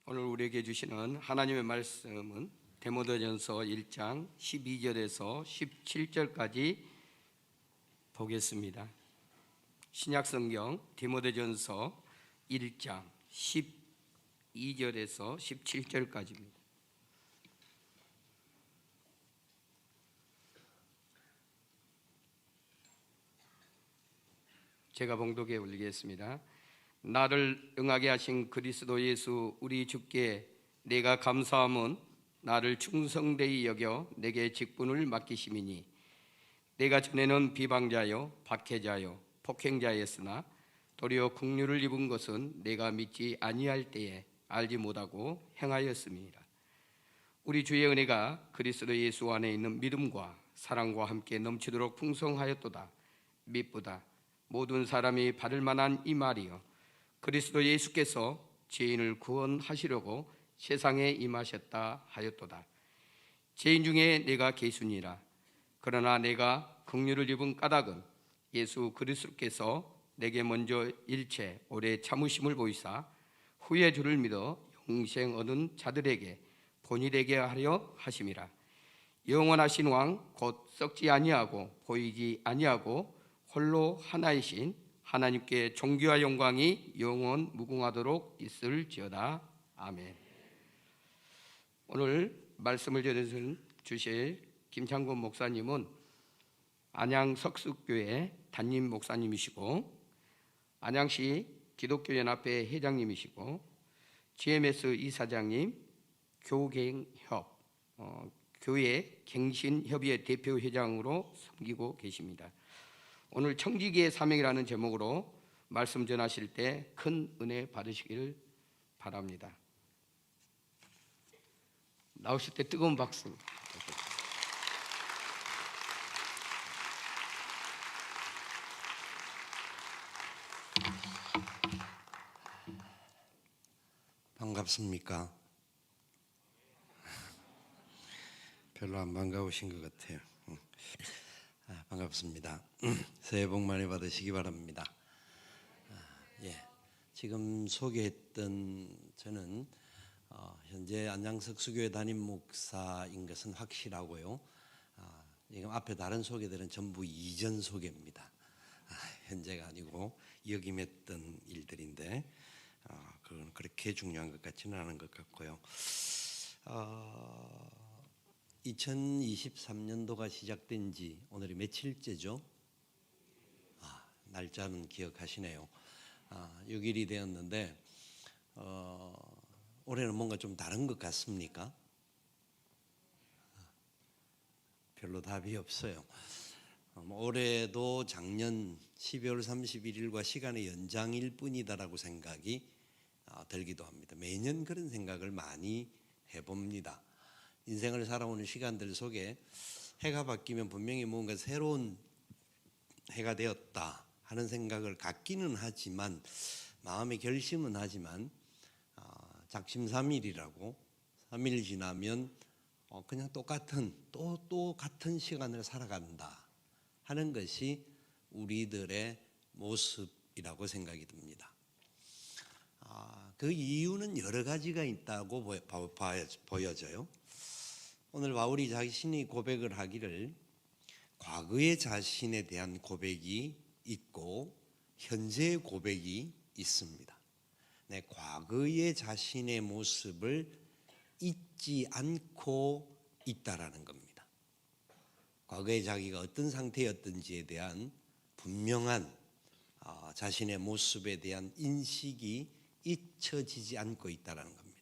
오늘 우리에게 주시는 하나님의 말씀은 디모데전서 1장 12절에서 17절까지 보겠습니다. 신약성경 디모데전서 1장 12절에서 17절까지입니다. 제가 봉독해 올리겠습니다. 나를 응하게 하신 그리스도 예수 우리 주께 내가 감사함은 나를 충성되이 여겨 내게 직분을 맡기심이니 내가 전에는 비방자요 박해자요 폭행자였으나 도리어 긍휼을 입은 것은 내가 믿지 아니할 때에 알지 못하고 행하였음이니라. 우리 주의 은혜가 그리스도 예수 안에 있는 믿음과 사랑과 함께 넘치도록 풍성하였도다. 믿보다 모든 사람이 받을 만한 이 말이요 그리스도 예수께서 죄인을 구원하시려고 세상에 임하셨다 하였도다. 죄인 중에 내가 개순이라. 그러나 내가 긍휼을 입은 까닭은 예수 그리스도께서 내게 먼저 일체 오래 참으심을 보이사 후에 주를 믿어 영생 얻은 자들에게 본이 되게 하려 하심이라. 영원하신 왕 곧 썩지 아니하고 보이지 아니하고 홀로 하나이신 하나님께 존귀와 영광이 영원 무궁하도록 있을지어다. 아멘. 오늘 말씀을 주실 김창곤 목사님은 안양 석숫교회 담임 목사님이시고 안양시 기독교연합회 회장님이시고 GMS 이사장님, 교갱협 교회 갱신협의회 대표회장으로 섬기고 계십니다. 오늘 청지기의 사명이라는 제목으로 말씀 전하실 때 큰 은혜 받으시기를 바랍니다. 나오실 때 뜨거운 박수. 반갑습니까? 별로 안 반가우신 것 같아요. 반갑습니다. 새해 복 많이 받으시기 바랍니다. 지금 소개했던 저는 현재 안양석수교회 담임 목사인 것은 확실하고요. 지금 앞에 다른 소개들은 전부 이전 소개입니다. 현재가 아니고 역임했던 일들인데 그건 그렇게 중요한 것 같지는 않은 것 같고요. 2023년도가 시작된 지 오늘이 며칠째죠? 날짜는 기억하시네요. 6일이 되었는데 올해는 뭔가 좀 다른 것 같습니까? 별로 답이 없어요. 올해도 작년 12월 31일과 시간의 연장일 뿐이다라고 생각이 들기도 합니다. 매년 그런 생각을 많이 해봅니다. 인생을 살아오는 시간들 속에 해가 바뀌면 분명히 뭔가 새로운 해가 되었다 하는 생각을 갖기는 하지만 마음의 결심은 하지만 작심삼일이라고 3일 지나면 그냥 똑같은 또 같은 시간을 살아간다 하는 것이 우리들의 모습이라고 생각이 듭니다. 그 이유는 여러 가지가 있다고 보여져요. 오늘 바울이 자신이 고백을 하기를 과거의 자신에 대한 고백이 있고 현재의 고백이 있습니다. 과거의 자신의 모습을 잊지 않고 있다라는 겁니다. 과거의 자기가 어떤 상태였던지에 대한 분명한 자신의 모습에 대한 인식이 잊혀지지 않고 있다라는 겁니다.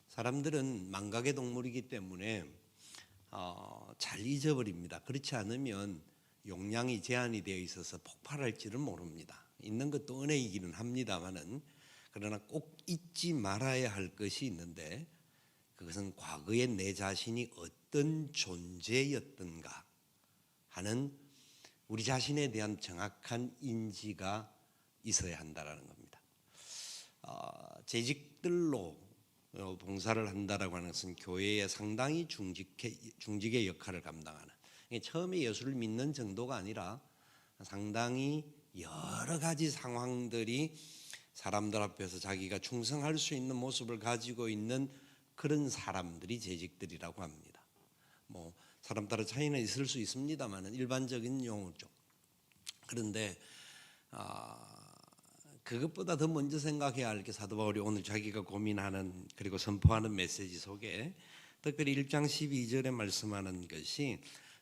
사람들은 망각의 동물이기 때문에 잘 잊어버립니다. 그렇지 않으면 용량이 제한이 되어 있어서 폭발할지를 모릅니다. 있는 것도 은혜이기는 합니다만은 그러나 꼭 잊지 말아야 할 것이 있는데 그것은 과거의 내 자신이 어떤 존재였던가 하는 우리 자신에 대한 정확한 인지가 있어야 한다는 겁니다. 재직들로 봉사를 한다라고 하는 것은 교회에 상당히 중직의 역할을 감당하는, 처음에 예수를 믿는 정도가 아니라 상당히 여러 가지 상황들이 사람들 앞에서 자기가 충성할 수 있는 모습을 가지고 있는 그런 사람들이 재직들이라고 합니다. 뭐 사람 따라 차이는 있을 수 있습니다만은 일반적인 용어죠. 그런데 그것보다 더 먼저 생각해야 할 게 사도 바울이 오늘 자기가 고민하는 그리고 선포하는 메시지 속에 특별히 1장 12절에 말씀하는 것이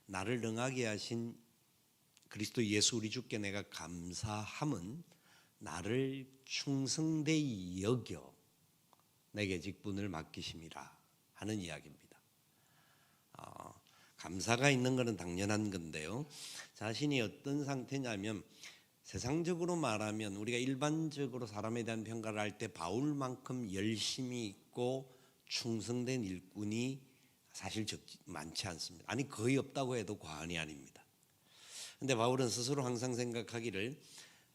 나를 능하게 하신 그리스도 예수 우리 주께 내가 감사함은 나를 충성되이 여겨 내게 직분을 맡기심이라 하는 이야기입니다. 감사가 있는 것은 당연한 건데요. 자신이 어떤 상태냐면 세상적으로 말하면 우리가 일반적으로 사람에 대한 평가를 할 때 바울만큼 열심히 있고 충성된 일꾼이 사실 많지 않습니다. 아니 거의 없다고 해도 과언이 아닙니다. 그런데 바울은 스스로 항상 생각하기를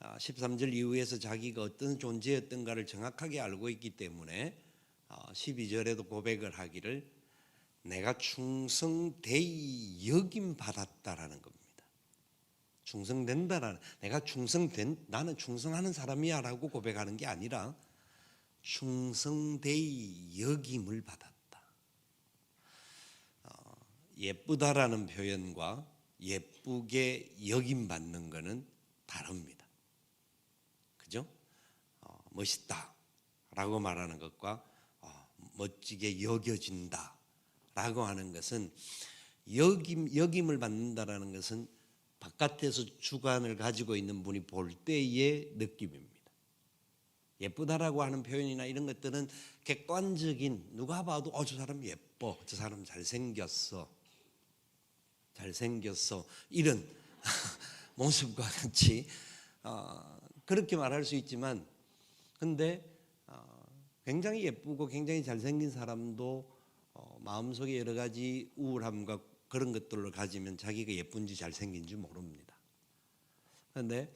13절 이후에서 자기가 어떤 존재였던가를 정확하게 알고 있기 때문에 12절에도 고백을 하기를 내가 충성되이 여김 받았다라는 겁니다. 충성된다라는 나는 충성하는 사람이야라고 고백하는 게 아니라 충성되이 여김을 받았다. 예쁘다라는 표현과 예쁘게 여김 받는 것은 다릅니다. 그죠? 멋있다라고 말하는 것과 멋지게 여겨진다라고 하는 것은 여김을 받는다라는 것은 바깥에서 주관을 가지고 있는 분이 볼 때의 느낌입니다. 예쁘다라고 하는 표현이나 이런 것들은 객관적인 누가 봐도 저 사람 예뻐, 저 사람 잘생겼어 이런 모습과 같이 그렇게 말할 수 있지만 근데 굉장히 예쁘고 굉장히 잘생긴 사람도 마음속에 여러 가지 우울함과 그런 것들을 가지면 자기가 예쁜지 잘생긴지 모릅니다. 그런데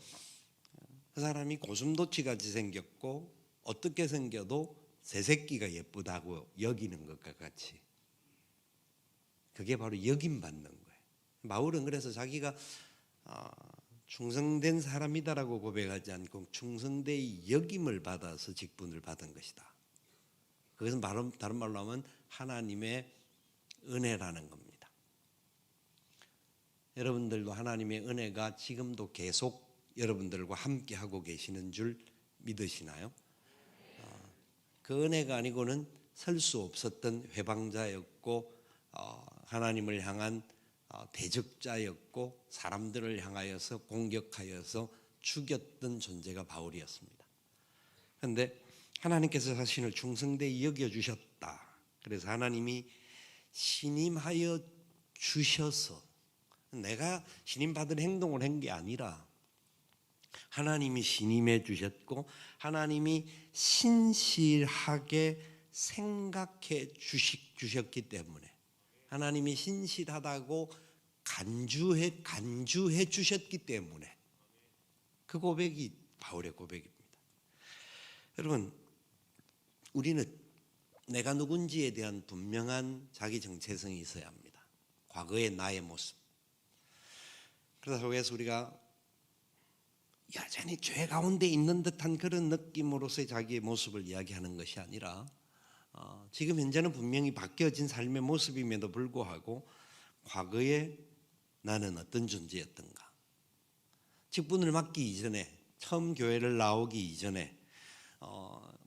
그 사람이 고슴도치같이 생겼고 어떻게 생겨도 새새끼가 예쁘다고 여기는 것과 같이 그게 바로 여김받는 거예요. 바울은 그래서 자기가 충성된 사람이다라고 고백하지 않고 충성되이 여김을 받아서 직분을 받은 것이다. 그것은 다른 말로 하면 하나님의 은혜라는 겁니다. 여러분들도 하나님의 은혜가 지금도 계속 여러분들과 함께 하고 계시는 줄 믿으시나요? 그 은혜가 아니고는 설 수 없었던 회방자였고 하나님을 향한 대적자였고 사람들을 향하여서 공격하여서 죽였던 존재가 바울이었습니다. 그런데 하나님께서 자신을 충성되이 여겨주셨다. 그래서 하나님이 신임하여 주셔서 내가 신임받은 행동을 한 게 아니라 하나님이 신임해 주셨고 하나님이 신실하게 생각해 주셨기 때문에 하나님이 신실하다고 간주해 주셨기 때문에 그 고백이 바울의 고백입니다. 여러분 우리는 내가 누군지에 대한 분명한 자기 정체성이 있어야 합니다. 과거의 나의 모습. 그래서 우리가 여전히 죄 가운데 있는 듯한 그런 느낌으로서의 자기의 모습을 이야기하는 것이 아니라 지금 현재는 분명히 바뀌어진 삶의 모습임에도 불구하고 과거에 나는 어떤 존재였던가 직분을 맡기 이전에 처음 교회를 나오기 이전에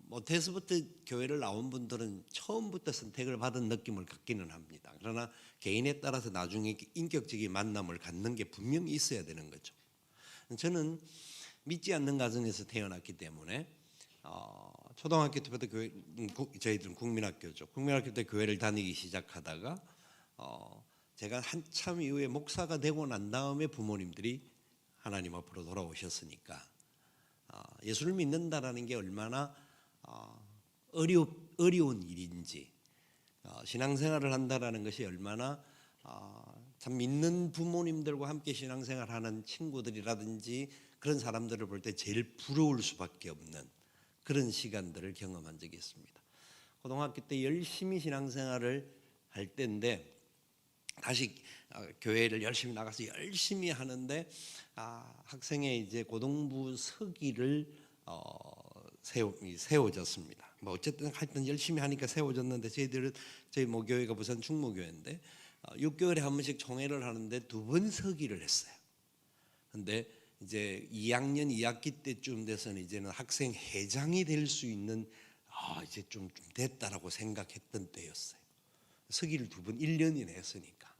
모태에서부터 교회를 나온 분들은 처음부터 선택을 받은 느낌을 갖기는 합니다. 그러나 개인에 따라서 나중에 인격적인 만남을 갖는 게 분명히 있어야 되는 거죠. 저는 믿지 않는 가정에서 태어났기 때문에 초등학교 때부터 저희들은 국민학교죠. 국민학교 때 교회를 다니기 시작하다가 제가 한참 이후에 목사가 되고 난 다음에 부모님들이 하나님 앞으로 돌아오셨으니까 예수를 믿는다라는 게 얼마나 어려운 일인지 신앙생활을 한다라는 것이 얼마나 참 믿는 부모님들과 함께 신앙생활하는 친구들이라든지 그런 사람들을 볼 때 제일 부러울 수밖에 없는 그런 시간들을 경험한 적이 있습니다. 고등학교 때 열심히 신앙생활을 할 때인데 다시 교회를 열심히 나가서 열심히 하는데 학생의 이제 고등부 서기를 세워졌습니다. 뭐 어쨌든 하여튼 열심히 하니까 세워졌는데 저희 모교회가 부산 충무교회인데 6개월에 한 번씩 총회를 하는데 2번 서기를 했어요. 근데 이제 2학년 2학기 때쯤 돼서는 이제는 학생 회장이 될 수 있는 이제 좀 됐다라고 생각했던 때였어요. 서기를 2번 1년이나 했으니까.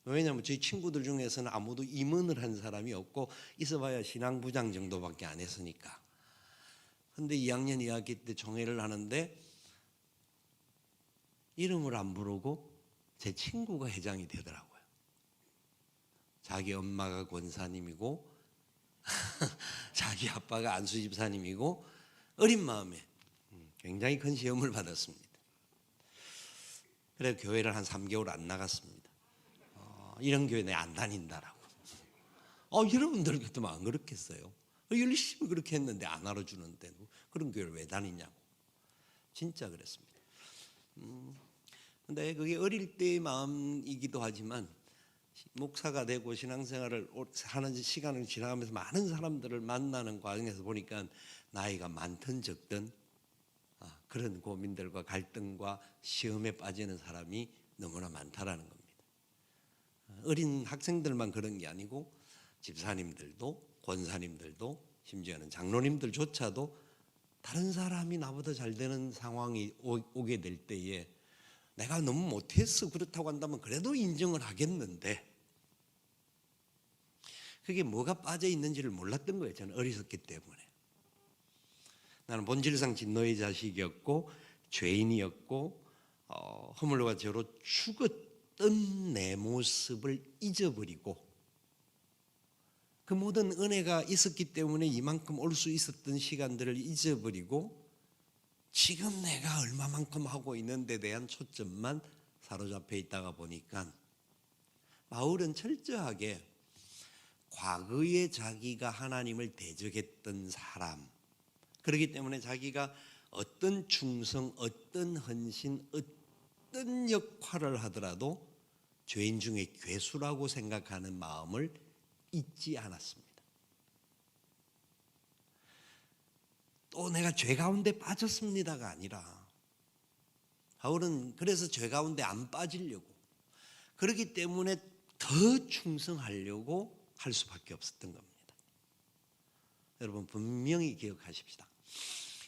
왜냐하면 저희 친구들 중에서는 아무도 임원을 한 사람이 없고 있어봐야 신앙부장 정도밖에 안 했으니까. 근데 2학년 2학기 때 총회를 하는데 이름을 안 부르고 제 친구가 회장이 되더라고요. 자기 엄마가 권사님이고 자기 아빠가 안수집사님이고 어린 마음에 굉장히 큰 시험을 받았습니다. 그래서 교회를 한 3개월 안 나갔습니다. 이런 교회 내 안 다닌다라고. 여러분들 같으면 안 그렇겠어요? 열심히 그렇게 했는데 안 알아주는데 그런 교회를 왜 다니냐고. 진짜 그랬습니다. 근데 그게 어릴 때의 마음이기도 하지만 목사가 되고 신앙생활을 하는 시간을 지나가면서 많은 사람들을 만나는 과정에서 보니까 나이가 많든 적든 그런 고민들과 갈등과 시험에 빠지는 사람이 너무나 많다라는 겁니다. 어린 학생들만 그런 게 아니고 집사님들도 권사님들도 심지어는 장로님들조차도 다른 사람이 나보다 잘 되는 상황이 오게 될 때에 내가 너무 못했어 그렇다고 한다면 그래도 인정을 하겠는데 그게 뭐가 빠져 있는지를 몰랐던 거예요. 저는 어리석기 때문에. 나는 본질상 진노의 자식이었고 죄인이었고 허물과 죄로 죽었던 내 모습을 잊어버리고 그 모든 은혜가 있었기 때문에 이만큼 올 수 있었던 시간들을 잊어버리고 지금 내가 얼마만큼 하고 있는 데 대한 초점만 사로잡혀 있다가 보니까 바울은 철저하게 과거에 자기가 하나님을 대적했던 사람, 그렇기 때문에 자기가 어떤 충성, 어떤 헌신, 어떤 역할을 하더라도 죄인 중에 괴수라고 생각하는 마음을 잊지 않았습니다. 또 내가 죄 가운데 빠졌습니다가 아니라 바울은 그래서 죄 가운데 안 빠지려고 그렇기 때문에 더 충성하려고 할 수밖에 없었던 겁니다. 여러분 분명히 기억하십시다.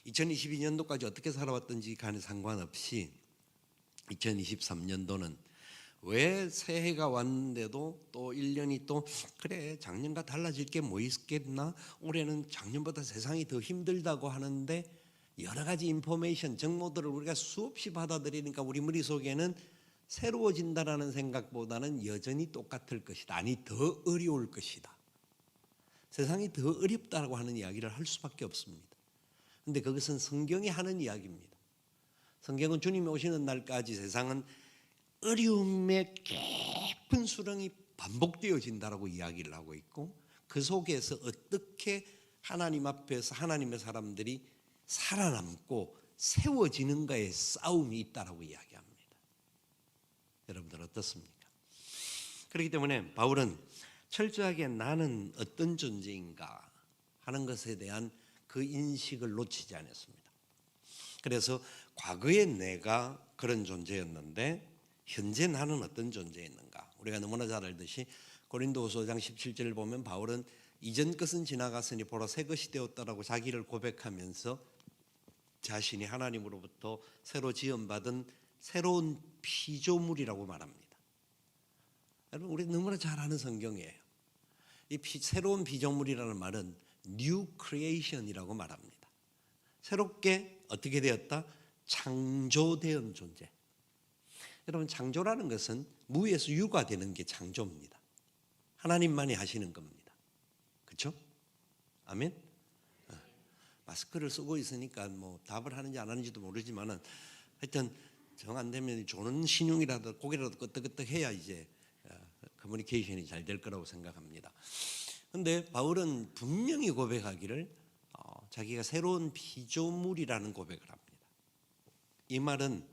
2022년도까지 어떻게 살아왔던지 간에 상관없이 2023년도는 왜 새해가 왔는데도 또 1년이 또 그래 작년과 달라질 게 뭐 있겠나, 올해는 작년보다 세상이 더 힘들다고 하는데 여러 가지 인포메이션 정보들을 우리가 수없이 받아들이니까 우리 머릿속에는 새로워진다라는 생각보다는 여전히 똑같을 것이다, 아니 더 어려울 것이다, 세상이 더 어렵다고 하는 이야기를 할 수밖에 없습니다. 그런데 그것은 성경이 하는 이야기입니다. 성경은 주님이 오시는 날까지 세상은 어려움의 깊은 수렁이 반복되어진다라고 이야기를 하고 있고 그 속에서 어떻게 하나님 앞에서 하나님의 사람들이 살아남고 세워지는가의 싸움이 있다라고 이야기합니다. 여러분들 어떻습니까? 그렇기 때문에 바울은 철저하게 나는 어떤 존재인가 하는 것에 대한 그 인식을 놓치지 않았습니다. 그래서 과거의 내가 그런 존재였는데 현재 나는 어떤 존재였는가? 우리가 너무나 잘 알듯이 고린도후서 5장 17절을 보면 바울은 이전 것은 지나갔으니 보라 새 것이 되었다라고 자기를 고백하면서 자신이 하나님으로부터 새로 지음받은 새로운 피조물이라고 말합니다. 여러분 우리 너무나 잘 아는 성경이에요. 이 새로운 피조물이라는 말은 New Creation이라고 말합니다. 새롭게 어떻게 되었다? 창조된 존재. 여러분 창조라는 것은 무에서 유가 되는 게 창조입니다. 하나님만이 하시는 겁니다. 그렇죠? 아멘. 마스크를 쓰고 있으니까 뭐 답을 하는지 안 하는지도 모르지만은 하여튼 정 안 되면 조는 신용이라도 고개라도 끄덕끄덕 해야 이제 커뮤니케이션이 잘 될 거라고 생각합니다. 그런데 바울은 분명히 고백하기를 자기가 새로운 피조물이라는 고백을 합니다. 이 말은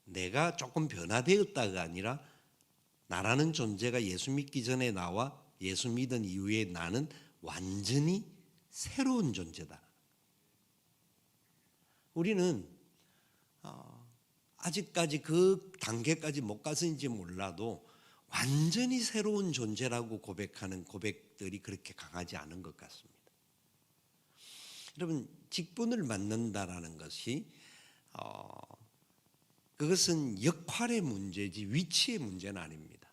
내가 조금 변화되었다가 아니라 나라는 존재가 예수 믿기 전에 나와 예수 믿은 이후에 나는 완전히 새로운 존재다. 우리는 아직까지 그 단계까지 못 갔는지 몰라도 완전히 새로운 존재라고 고백하는 고백들이 그렇게 강하지 않은 것 같습니다. 여러분, 직분을 맡는다라는 것이 그것은 역할의 문제지 위치의 문제는 아닙니다.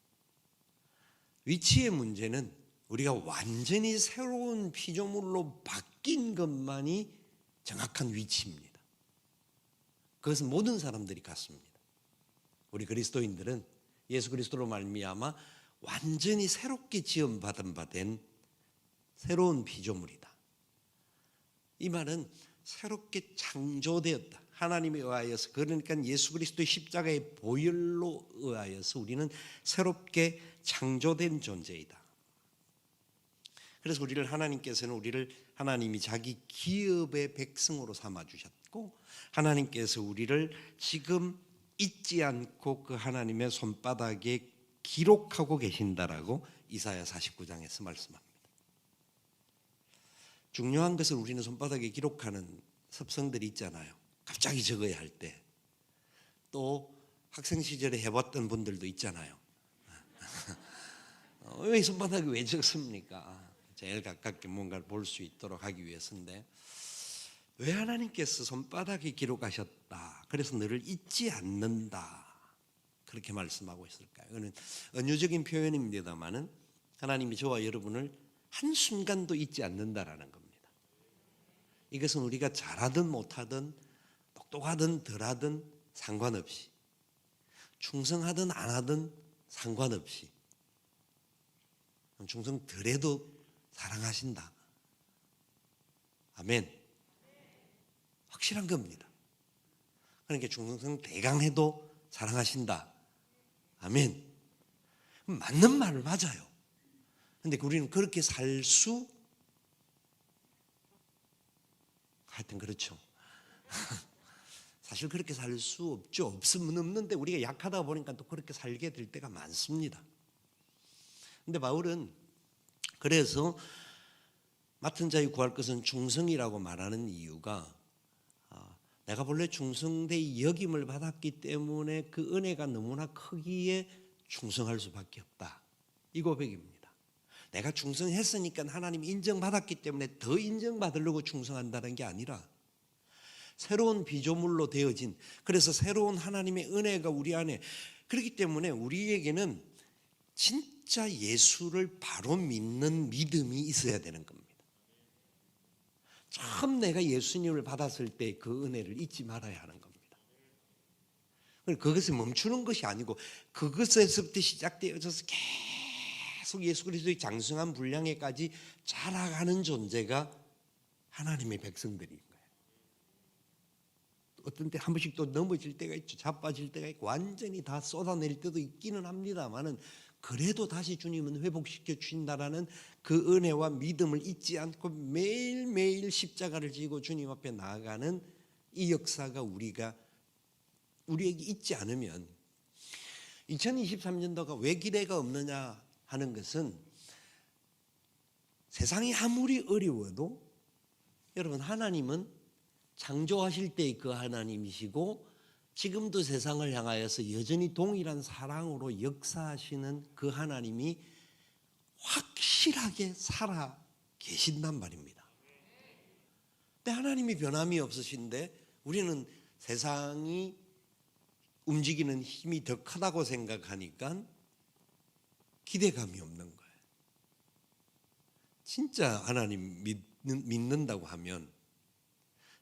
위치의 문제는 우리가 완전히 새로운 피조물로 바뀐 것만이 정확한 위치입니다. 그것은 모든 사람들이 같습니다. 우리 그리스도인들은 예수 그리스도로 말미암아 완전히 새롭게 지음받은 바 된 새로운 피조물이다. 이 말은 새롭게 창조되었다. 하나님에 의하여서, 그러니까 예수 그리스도의 십자가의 보혈로 의하여서 우리는 새롭게 창조된 존재이다. 그래서 하나님께서는 우리를 하나님이 자기 기업의 백성으로 삼아 주셨고, 하나님께서 우리를 지금 잊지 않고 그 하나님의 손바닥에 기록하고 계신다라고 이사야 49장에서 말씀합니다. 중요한 것은 우리는 손바닥에 기록하는 습성들이 있잖아요. 갑자기 적어야 할 때, 또 학생 시절에 해봤던 분들도 있잖아요. 왜 손바닥에 왜 적습니까? 제일 가깝게 뭔가를 볼 수 있도록 하기 위해서인데, 왜 하나님께서 손바닥에 기록하셨다, 그래서 너를 잊지 않는다, 그렇게 말씀하고 있을까요? 이거는 은유적인 표현입니다만은 하나님이 저와 여러분을 한순간도 잊지 않는다라는 겁니다. 이것은 우리가 잘하든 못하든 똑똑하든 덜하든 상관없이, 충성하든 안 하든 상관없이, 충성 덜해도 사랑하신다. 아멘. 확실한 겁니다. 그러니까 충성 대강해도 사랑하신다. 아멘. 맞는 말 맞아요. 근데 우리는 그렇게 살 수, 하여튼 그렇죠. 사실 그렇게 살 수 없죠. 없으면 없는데 우리가 약하다 보니까 또 그렇게 살게 될 때가 많습니다. 근데 바울은 그래서 맡은 자의 구할 것은 충성이라고 말하는 이유가, 내가 본래 충성되이 여김을 받았기 때문에 그 은혜가 너무나 크기에 충성할 수밖에 없다, 이 고백입니다. 내가 충성했으니까 하나님 인정받았기 때문에 더 인정받으려고 충성한다는 게 아니라, 새로운 피조물로 되어진, 그래서 새로운 하나님의 은혜가 우리 안에, 그렇기 때문에 우리에게는 진짜 예수를 바로 믿는 믿음이 있어야 되는 겁니다. 처음 내가 예수님을 받았을 때 그 은혜를 잊지 말아야 하는 겁니다. 그것에 멈추는 것이 아니고 그것에서부터 시작되어져서 계속 예수 그리스도의 장성한 분량에까지 자라가는 존재가 하나님의 백성들인 거예요. 어떤 때 한 번씩 또 넘어질 때가 있죠. 자빠질 때가 있고 완전히 다 쏟아낼 때도 있기는 합니다만은, 그래도 다시 주님은 회복시켜 주신다라는 그 은혜와 믿음을 잊지 않고 매일매일 십자가를 지고 주님 앞에 나아가는 이 역사가 우리에게 있지 않으면, 2023년도가 왜 기대가 없느냐 하는 것은, 세상이 아무리 어려워도 여러분, 하나님은 창조하실 때의 그 하나님이시고 지금도 세상을 향하여서 여전히 동일한 사랑으로 역사하시는 그 하나님이 확실하게 살아 계신단 말입니다. 근데 하나님이 변함이 없으신데 우리는 세상이 움직이는 힘이 더 크다고 생각하니까 기대감이 없는 거예요. 진짜 하나님 믿는다고 하면,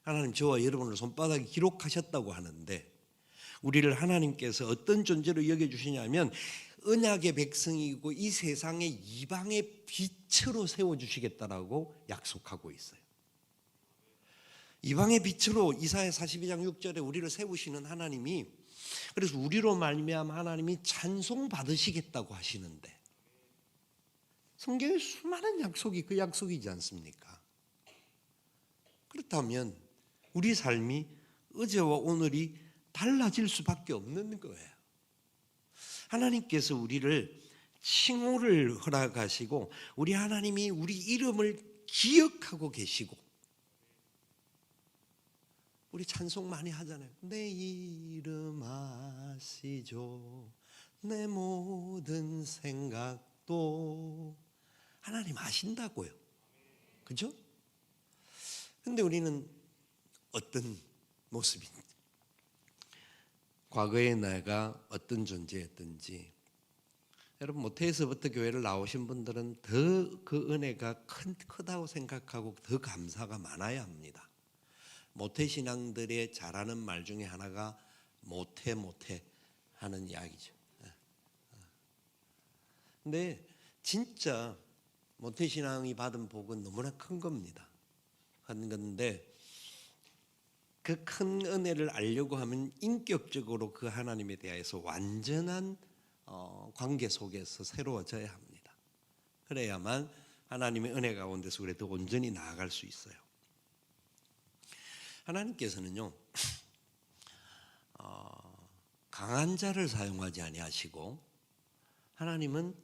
하나님 저와 여러분을 손바닥에 기록하셨다고 하는데, 우리를 하나님께서 어떤 존재로 여겨주시냐면 언약의 백성이고 이 세상의 이방의 빛으로 세워주시겠다라고 약속하고 있어요. 이방의 빛으로 이사야 42장 6절에 우리를 세우시는 하나님이, 그래서 우리로 말미암아 하나님이 찬송 받으시겠다고 하시는데, 성경에 수많은 약속이 그 약속이지 않습니까? 그렇다면 우리 삶이 어제와 오늘이 달라질 수밖에 없는 거예요. 하나님께서 우리를 칭호를 허락하시고 우리 하나님이 우리 이름을 기억하고 계시고, 우리 찬송 많이 하잖아요. 내 이름 아시죠? 내 모든 생각도 하나님 아신다고요. 그죠? 근데 우리는 어떤 모습인지, 과거에 내가 어떤 존재였든지, 여러분 모태에서부터 교회를 나오신 분들은 더 그 은혜가 크다고 생각하고 더 감사가 많아야 합니다. 모태신앙들의 잘하는 말 중에 하나가 모태 하는 이야기죠. 근데 진짜 모태신앙이 받은 복은 너무나 큰 겁니다. 큰 건데 그 큰 은혜를 알려고 하면 인격적으로 그 하나님에 대해서 완전한 관계 속에서 새로워져야 합니다. 그래야만 하나님의 은혜 가운데서 우리가 더 온전히 나아갈 수 있어요. 하나님께서는요, 강한 자를 사용하지 아니하시고, 하나님은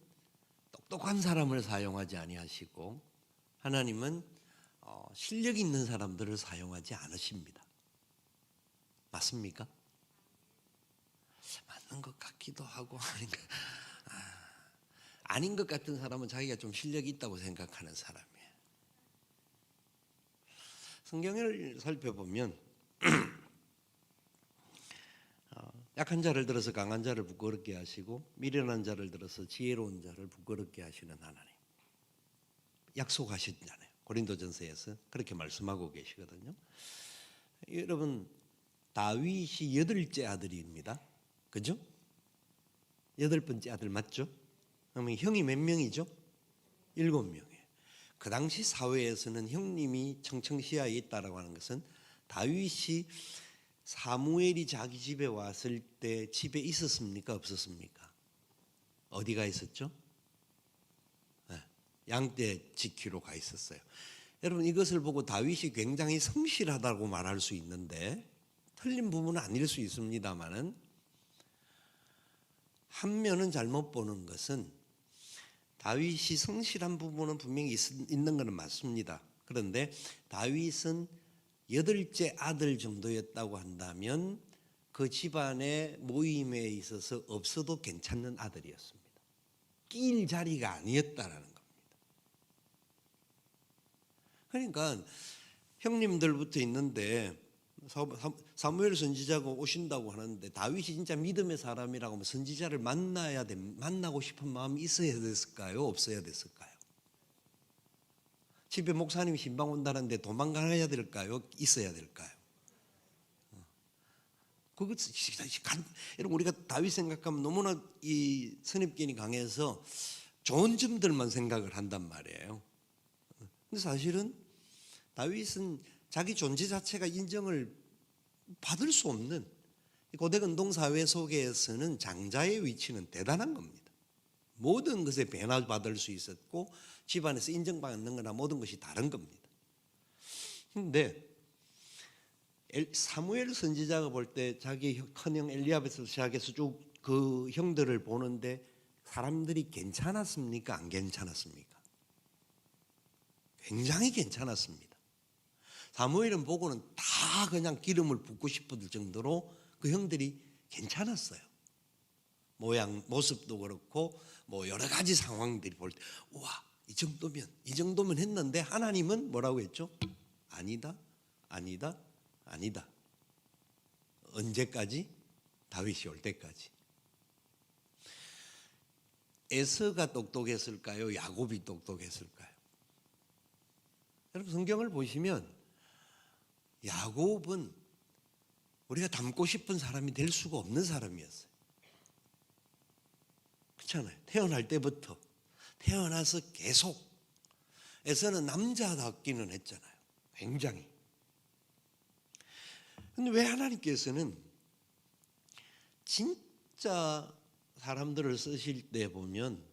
똑똑한 사람을 사용하지 아니하시고, 하나님은 실력 있는 사람들을 사용하지 않으십니다. 맞습니까? 맞는 것 같기도 하고 아닌 것 같은 사람은 자기가 좀 실력이 있다고 생각하는 사람이에요. 성경을 살펴보면 약한 자를 들어서 강한 자를 부끄럽게 하시고 미련한 자를 들어서 지혜로운 자를 부끄럽게 하시는 하나님 약속하셨잖아요. 고린도전서에서 그렇게 말씀하고 계시거든요. 여러분 다윗이 8째 아들입니다. 그죠? 8번째 아들 맞죠? 그러면 형이 몇 명이죠? 7명이에요. 그 당시 사회에서는 형님이 청청시야에 있다라고 하는 것은 다윗이 사무엘이 자기 집에 왔을 때 집에 있었습니까? 없었습니까? 어디가 있었죠? 네, 양떼 지키러 가 있었어요. 여러분 이것을 보고 다윗이 굉장히 성실하다고 말할 수 있는데 틀린 부분은 아닐 수 있습니다만은 한 면은 잘못 보는 것은 다윗이 성실한 부분은 분명히 있는 것은 맞습니다. 그런데 다윗은 8째 아들 정도였다고 한다면 그 집안의 모임에 있어서 없어도 괜찮은 아들이었습니다. 끼일 자리가 아니었다라는 겁니다. 그러니까 형님들부터 있는데 사무엘 선지자가 오신다고 하는데 다윗이 진짜 믿음의 사람이라고 하면 선지자를 만나고 싶은 마음이 있어야 됐을까요? 없어야 됐을까요? 집에 목사님이 신방 온다는데 도망가야 될까요? 있어야 될까요? 여러분 우리가 다윗 생각하면 너무나 이 선입견이 강해서 좋은 점들만 생각을 한단 말이에요. 근데 사실은 다윗은 자기 존재 자체가 인정을 받을 수 없는 고대 근동 사회 속에서는 장자의 위치는 대단한 겁니다. 모든 것에 배나받을 수 있었고 집안에서 인정받는 거나 모든 것이 다른 겁니다. 그런데 사무엘 선지자가 볼 때 자기 큰형 엘리압에서 시작해서 쭉 그 형들을 보는데 사람들이 괜찮았습니까? 안 괜찮았습니까? 굉장히 괜찮았습니다. 사무엘은 보고는 다 그냥 기름을 붓고 싶을 정도로 그 형들이 괜찮았어요. 모습도 그렇고 뭐 여러 가지 상황들이 볼 때 우와 이 정도면 했는데 하나님은 뭐라고 했죠? 아니다. 언제까지? 다윗이 올 때까지. 에서가 똑똑했을까요? 야곱이 똑똑했을까요? 여러분 성경을 보시면 야곱은 우리가 닮고 싶은 사람이 될 수가 없는 사람이었어요. 그렇잖아요. 태어날 때부터 태어나서 계속 에서는 남자답기는 했잖아요. 굉장히. 근데 왜 하나님께서는 진짜 사람들을 쓰실 때 보면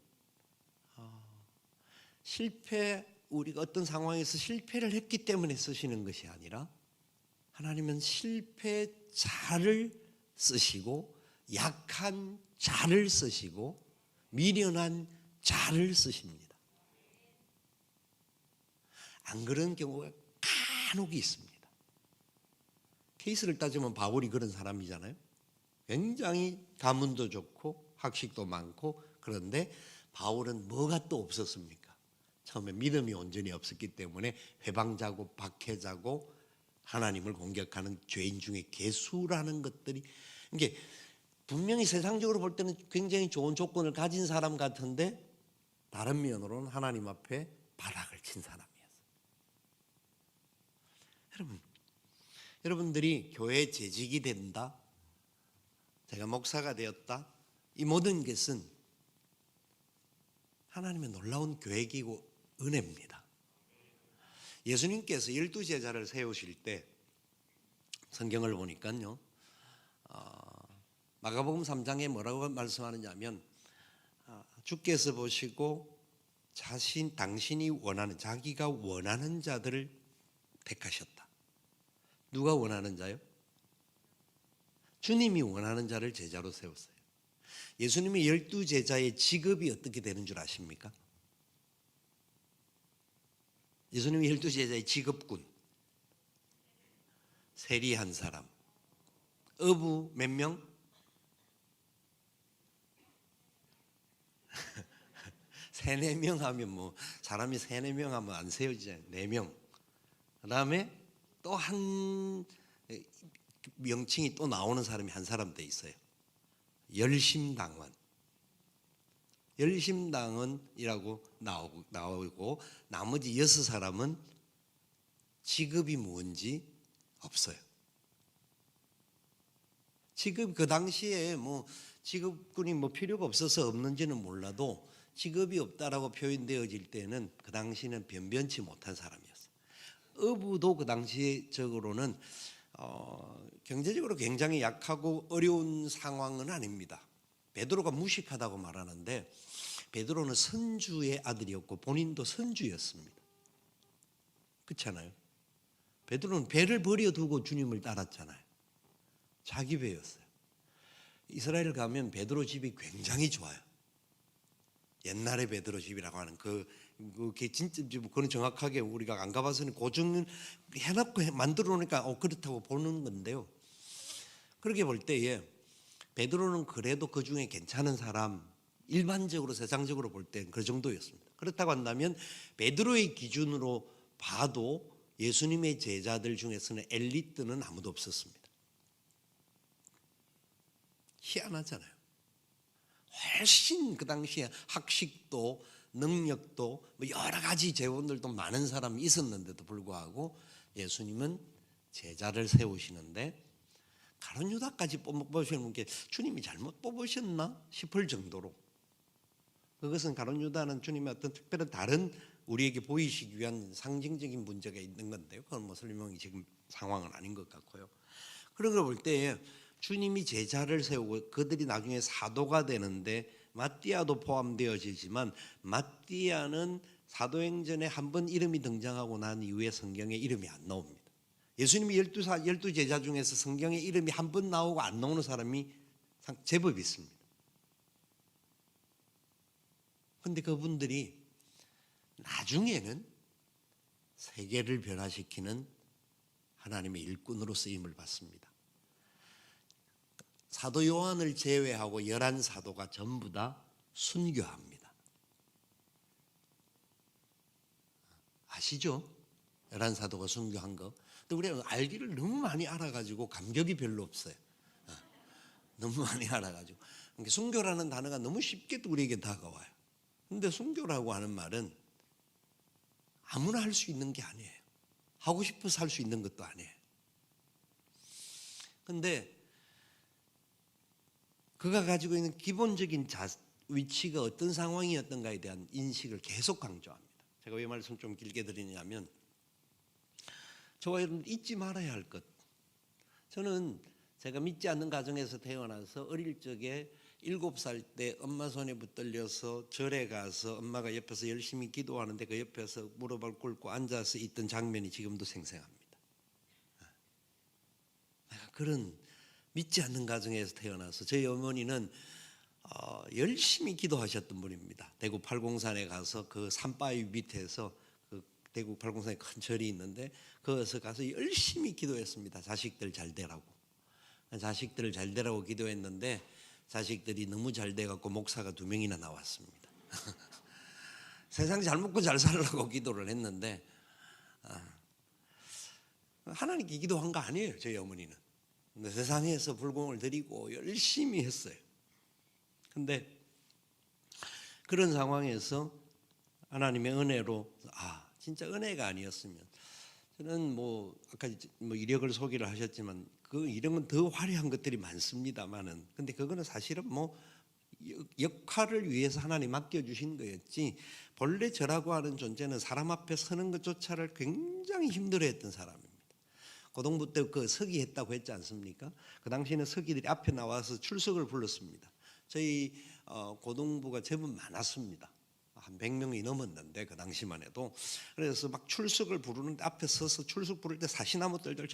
우리가 어떤 상황에서 실패를 했기 때문에 쓰시는 것이 아니라 하나님은 실패자를 쓰시고 약한 자를 쓰시고 미련한 자를 쓰십니다. 안 그런 경우가 간혹 있습니다. 케이스를 따지면 바울이 그런 사람이잖아요. 굉장히 가문도 좋고 학식도 많고, 그런데 바울은 뭐가 또 없었습니까? 처음에 믿음이 온전히 없었기 때문에 회방자고 박해자고 하나님을 공격하는 죄인 중에 괴수라는 것들이, 이게 분명히 세상적으로 볼 때는 굉장히 좋은 조건을 가진 사람 같은데 다른 면으로는 하나님 앞에 바닥을 친 사람이었어요. 여러분들이 교회 재직이 된다, 제가 목사가 되었다, 이 모든 것은 하나님의 놀라운 계획이고 은혜입니다. 예수님께서 12제자를 세우실 때 성경을 보니까요, 마가복음 3장에 뭐라고 말씀하느냐면, 주께서 보시고 당신이 원하는, 자기가 원하는 자들을 택하셨다. 누가 원하는 자요? 주님이 원하는 자를 제자로 세웠어요. 예수님이 12제자의 직업이 어떻게 되는 줄 아십니까? 예수님이 12제자의 직업군, 세리한 사람, 어부 몇 명? 세네 명 하면 뭐 사람이 세네 명 하면 안 세워지잖아요. 4명. 그다음에 또 한 명칭이 또 나오는 사람이 한 사람 돼 있어요. 열심당원. 열심당원이라고 나오고 나머지 6사람은 직업이 뭔지 없어요. 직업, 그 당시에 뭐 직업군이 뭐 필요가 없어서 없는지는 몰라도 직업이 없다라고 표현되어질 때는 그 당시는 변변치 못한 사람이었어요. 어부도 그 당시적으로는 경제적으로 굉장히 약하고 어려운 상황은 아닙니다. 베드로가 무식하다고 말하는데 베드로는 선주의 아들이었고 본인도 선주였습니다. 그렇잖아요. 베드로는 배를 버려두고 주님을 따랐잖아요. 자기 배였어요. 이스라엘 가면 베드로 집이 굉장히 좋아요. 옛날에 베드로 집이라고 하는 그게 진짜 그건 정확하게 우리가 안 가봐서는 고증은 해놓고 만들어 놓으니까 그렇다고 보는 건데요. 그렇게 볼 때에 베드로는 그래도 그 중에 괜찮은 사람, 일반적으로 세상적으로 볼 때 그 정도였습니다. 그렇다고 한다면 베드로의 기준으로 봐도 예수님의 제자들 중에서는 엘리트는 아무도 없었습니다. 희한하잖아요. 훨씬 그 당시에 학식도 능력도 뭐 여러 가지 재원들도 많은 사람이 있었는데도 불구하고 예수님은 제자를 세우시는데 가룟 유다까지 뽑으시는 게 주님이 잘못 뽑으셨나 싶을 정도로, 그것은 가룟 유다는 주님의 어떤 특별한 다른 우리에게 보이시기 위한 상징적인 문제가 있는 건데요. 그건 뭐 설명이 지금 상황은 아닌 것 같고요. 그런 걸 볼 때 주님이 제자를 세우고 그들이 나중에 사도가 되는데 마띠아도 포함되어지지만 마띠아는 사도행전에 한 번 이름이 등장하고 난 이후에 성경에 이름이 안 나옵니다. 예수님이 12 제자 중에서 성경에 이름이 한 번 나오고 안 나오는 사람이 제법 있습니다. 그런데 그분들이 나중에는 세계를 변화시키는 하나님의 일꾼으로 쓰임을 받습니다. 사도 요한을 제외하고 11사도가 전부 다 순교합니다. 아시죠? 11사도가 순교한 거. 근데 우리가 알기를 너무 많이 알아가지고 감격이 별로 없어요. 너무 많이 알아가지고. 그러니까 순교라는 단어가 너무 쉽게 우리에게 다가와요. 근데 순교라고 하는 말은 아무나 할 수 있는 게 아니에요. 하고 싶어서 할 수 있는 것도 아니에요. 근데 그가 가지고 있는 기본적인 위치가 어떤 상황이었던가에 대한 인식을 계속 강조합니다. 제가 왜 말씀 좀 길게 드리냐면, 저와 여러분 잊지 말아야 할 것. 저는 제가 믿지 않는 가정에서 태어나서 어릴 적에 7살 때 엄마 손에 붙들려서 절에 가서 엄마가 옆에서 열심히 기도하는데 그 옆에서 무릎을 꿇고 앉아서 있던 장면이 지금도 생생합니다. 그런 믿지 않는 가정에서 태어나서 저희 어머니는 열심히 기도하셨던 분입니다. 대구 팔공산에 가서 그 산바위 밑에서 그 대구 팔공산에 큰 절이 있는데 거기서 가서 열심히 기도했습니다. 자식들 잘 되라고. 자식들 잘 되라고 기도했는데 자식들이 너무 잘 돼갖고 목사가 2명이나 나왔습니다. 세상 잘 먹고 잘 살라고 기도를 했는데 하나님께 기도한 거 아니에요. 저희 어머니는. 근데 세상에서 불공을 드리고 열심히 했어요. 근데 그런 상황에서 하나님의 은혜로 진짜 은혜가 아니었으면 저는 아까 이력을 소개를 하셨지만 그 이름은 더 화려한 것들이 많습니다만은 근데 그거는 사실은 역할을 위해서 하나님 맡겨주신 거였지 본래 저라고 하는 존재는 사람 앞에 서는 것조차를 굉장히 힘들어했던 사람입니다. 고등부 때 그 서기 했다고 했지 않습니까? 그 당시에는 서기들이 앞에 나와서 출석을 불렀습니다. 저희 고등부가 제법 많았습니다. 한 100명이 넘었는데 그 당시만 해도 그래서 막 출석을 부르는데 앞에 서서 출석 부를 때 사시나무 떨떨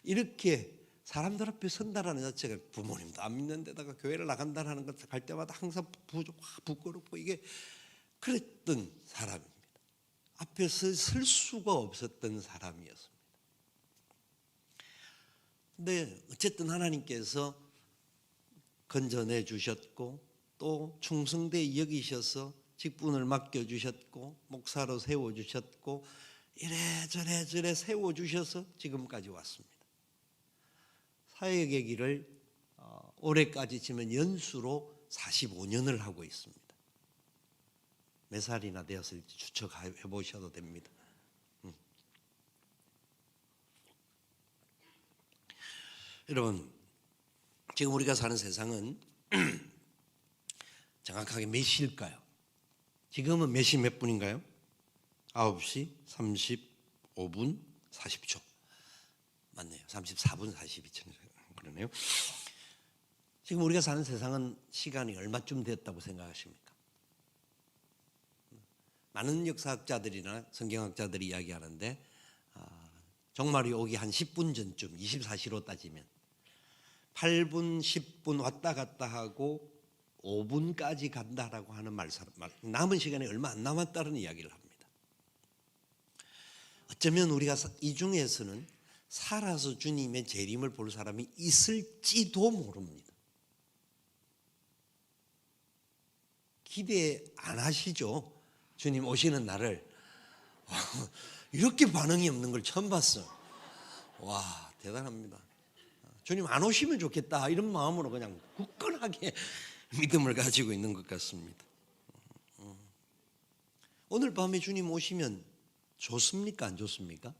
이렇게 사람들 앞에 선다라는 자체가 부모님도 안 믿는 데다가 교회를 나간다는 것 갈 때마다 항상 부끄럽고 이게 그랬던 사람입니다. 앞에서 설 수가 없었던 사람이었습니다. 근데 어쨌든 하나님께서 건져내 주셨고 또 충성되이 여기셔서 직분을 맡겨주셨고 목사로 세워주셨고 이래저래 세워주셔서 지금까지 왔습니다. 사역의 길을 올해까지 치면 연수로 45년을 하고 있습니다. 몇 살이나 되었을지 추측해 보셔도 됩니다. 여러분 지금 우리가 사는 세상은 정확하게 몇 시일까요? 지금은 몇 시 몇 분인가요? 9시 35분 40초 맞네요. 34분 42초 그러네요. 지금 우리가 사는 세상은 시간이 얼마쯤 됐다고 생각하십니까? 많은 역사학자들이나 성경학자들이 이야기하는데 종말이 오기 한 10분 전쯤 24시로 따지면 8분 10분 왔다 갔다 하고 5분까지 간다라고 하는 남은 시간이 얼마 안 남았다는 이야기를 합니다. 어쩌면 우리가 이 중에서는 살아서 주님의 재림을 볼 사람이 있을지도 모릅니다. 기대 안 하시죠? 주님 오시는 날을. 이렇게 반응이 없는 걸 처음 봤어. 와, 대단합니다. 주님 안 오시면 좋겠다 이런 마음으로 그냥 굳건하게 믿음을 가지고 있는 것 같습니다. 오늘 밤에 주님 오시면 좋습니까? 안 좋습니까?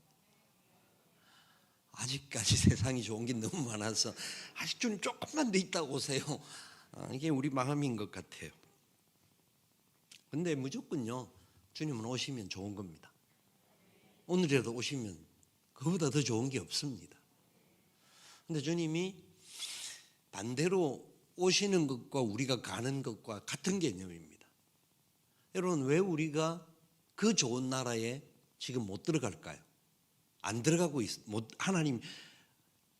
아직까지 세상이 좋은 게 너무 많아서 아직 주님 조금만 더 있다 오세요. 이게 우리 마음인 것 같아요. 근데 무조건요 주님은 오시면 좋은 겁니다. 오늘이라도 오시면 그보다 더 좋은 게 없습니다. 근데 주님이 반대로 오시는 것과 우리가 가는 것과 같은 개념입니다. 여러분 왜 우리가 그 좋은 나라에 지금 못 들어갈까요? 안 들어가고 하나님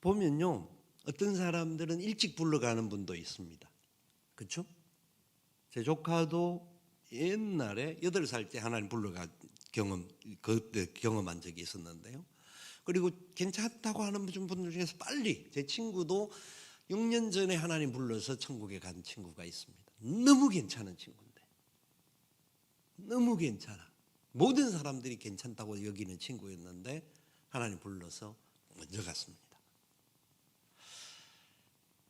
보면요 어떤 사람들은 일찍 불러가는 분도 있습니다. 그렇죠? 제 조카도 옛날에 8살 때 하나님 불러가 그때 경험한 적이 있었는데요. 그리고 괜찮다고 하는 분들 중에서 빨리 제 친구도 6년 전에 하나님 불러서 천국에 간 친구가 있습니다. 너무 괜찮은 친구인데 너무 괜찮아. 모든 사람들이 괜찮다고 여기는 친구였는데 하나님 불러서 먼저 갔습니다.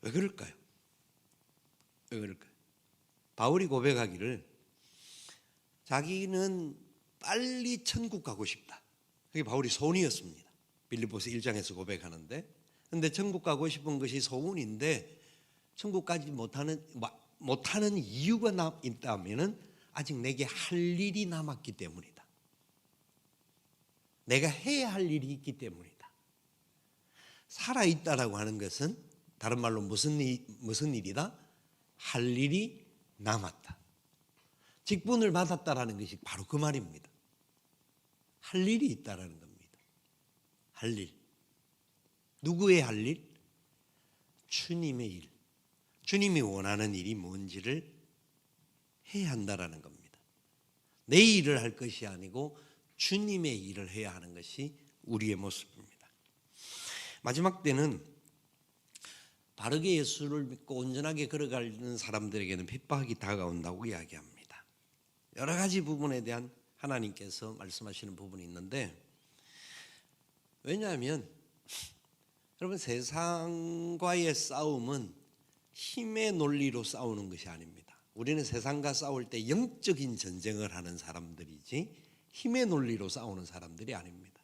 왜 그럴까요? 왜 그럴까요? 바울이 고백하기를 자기는 빨리 천국 가고 싶다. 그게 바울이 소원이었습니다. 빌립보서 1장에서 고백하는데 근데 천국 가고 싶은 것이 소원인데 천국 가지 못하는 이유가 있다면 아직 내게 할 일이 남았기 때문이다. 내가 해야 할 일이 있기 때문이다. 살아있다라고 하는 것은 다른 말로 무슨 일이다? 할 일이 남았다. 직분을 받았다라는 것이 바로 그 말입니다. 할 일이 있다라는 겁니다. 할 일. 누구의 할 일? 주님의 일. 주님이 원하는 일이 뭔지를 해야 한다라는 겁니다. 내 일을 할 것이 아니고 주님의 일을 해야 하는 것이 우리의 모습입니다. 마지막 때는 바르게 예수를 믿고 온전하게 걸어가는 사람들에게는 핍박이 다가온다고 이야기합니다. 여러 가지 부분에 대한 하나님께서 말씀하시는 부분이 있는데, 왜냐하면 여러분, 세상과의 싸움은 힘의 논리로 싸우는 것이 아닙니다. 우리는 세상과 싸울 때 영적인 전쟁을 하는 사람들이지 힘의 논리로 싸우는 사람들이 아닙니다.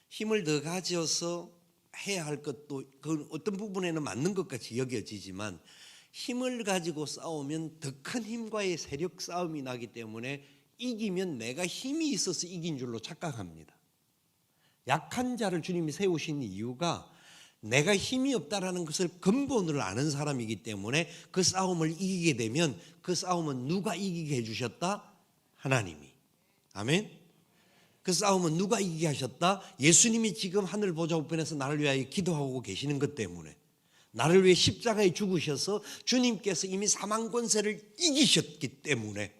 힘을 더 가져서 해야 할 것도 그 어떤 부분에는 맞는 것 같이 여겨지지만, 힘을 가지고 싸우면 더 큰 힘과의 세력 싸움이 나기 때문에 이기면 내가 힘이 있어서 이긴 줄로 착각합니다. 약한 자를 주님이 세우신 이유가 내가 힘이 없다라는 것을 근본을 아는 사람이기 때문에 그 싸움을 이기게 되면 그 싸움은 누가 이기게 해주셨다? 하나님이. 아멘. 그 싸움은 누가 이기게 하셨다? 예수님이 지금 하늘 보좌 우편에서 나를 위하여 기도하고 계시는 것 때문에, 나를 위해 십자가에 죽으셔서 주님께서 이미 사망 권세를 이기셨기 때문에,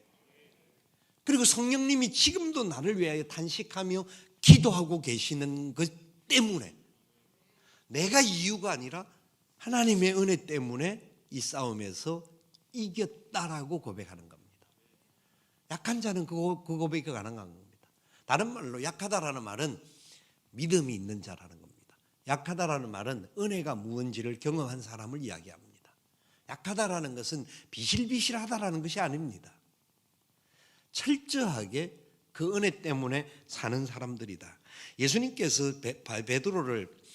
그리고 성령님이 지금도 나를 위하여 탄식하며 기도하고 계시는 것 때문에, 내가 이유가 아니라 하나님의 은혜 때문에 이 싸움에서 이겼다라고 고백하는 겁니다. 약한 자는 그 고백이 가능한 겁니다. 다른 말로 약하다라는 말은 믿음이 있는 자라는 겁니다. 약하다라는 말은 은혜가 무언지를 경험한 사람을 이야기합니다. 약하다라는 것은 비실비실하다라는 것이 아닙니다. 철저하게 그 은혜 때문에 사는 사람들이다. 예수님께서 베드로를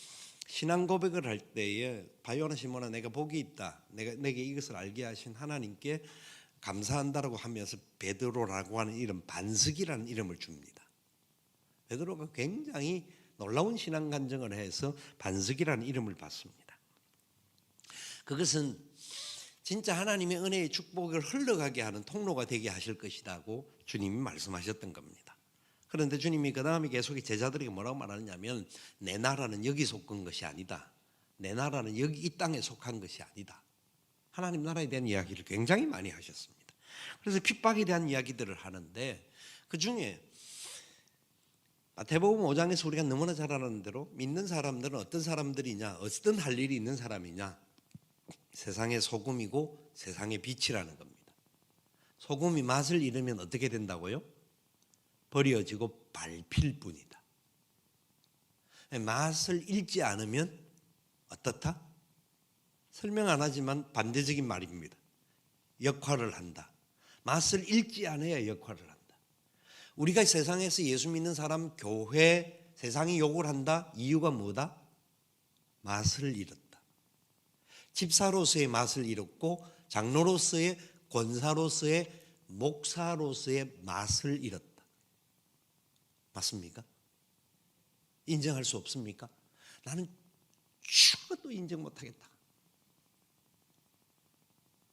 신앙 고백을 할 때에 바요나 시몬아 내가 복이 있다, 내게 이것을 알게 하신 하나님께 감사한다라고 하면서 베드로라고 하는 이름, 반석이라는 이름을 줍니다. 베드로가 굉장히 놀라운 신앙 간증을 해서 반석이라는 이름을 받습니다. 그것은 진짜 하나님의 은혜의 축복을 흘러가게 하는 통로가 되게 하실 것이라고 주님이 말씀하셨던 겁니다. 그런데 주님이 그 다음에 계속 제자들에게 뭐라고 말하느냐면, 내 나라는 여기 속한 것이 아니다, 내 나라는 여기 이 땅에 속한 것이 아니다. 하나님 나라에 대한 이야기를 굉장히 많이 하셨습니다. 그래서 핍박에 대한 이야기들을 하는데, 그 중에 마태복음 5장에서 우리가 너무나 잘 아는 대로 믿는 사람들은 어떤 사람들이냐, 어떤 할 일이 있는 사람이냐, 세상의 소금이고 세상의 빛이라는 겁니다. 소금이 맛을 잃으면 어떻게 된다고요? 버려지고 밟힐 뿐이다. 맛을 잃지 않으면 어떻다? 설명 안 하지만 반대적인 말입니다. 역할을 한다. 맛을 잃지 않아야 역할을 한다. 우리가 세상에서 예수 믿는 사람, 교회, 세상이 욕을 한다. 이유가 뭐다? 맛을 잃었다. 집사로서의 맛을 잃었고, 장로로서의, 권사로서의, 목사로서의 맛을 잃었다. 맞습니까? 인정할 수 없습니까? 나는 죽어도 인정 못하겠다.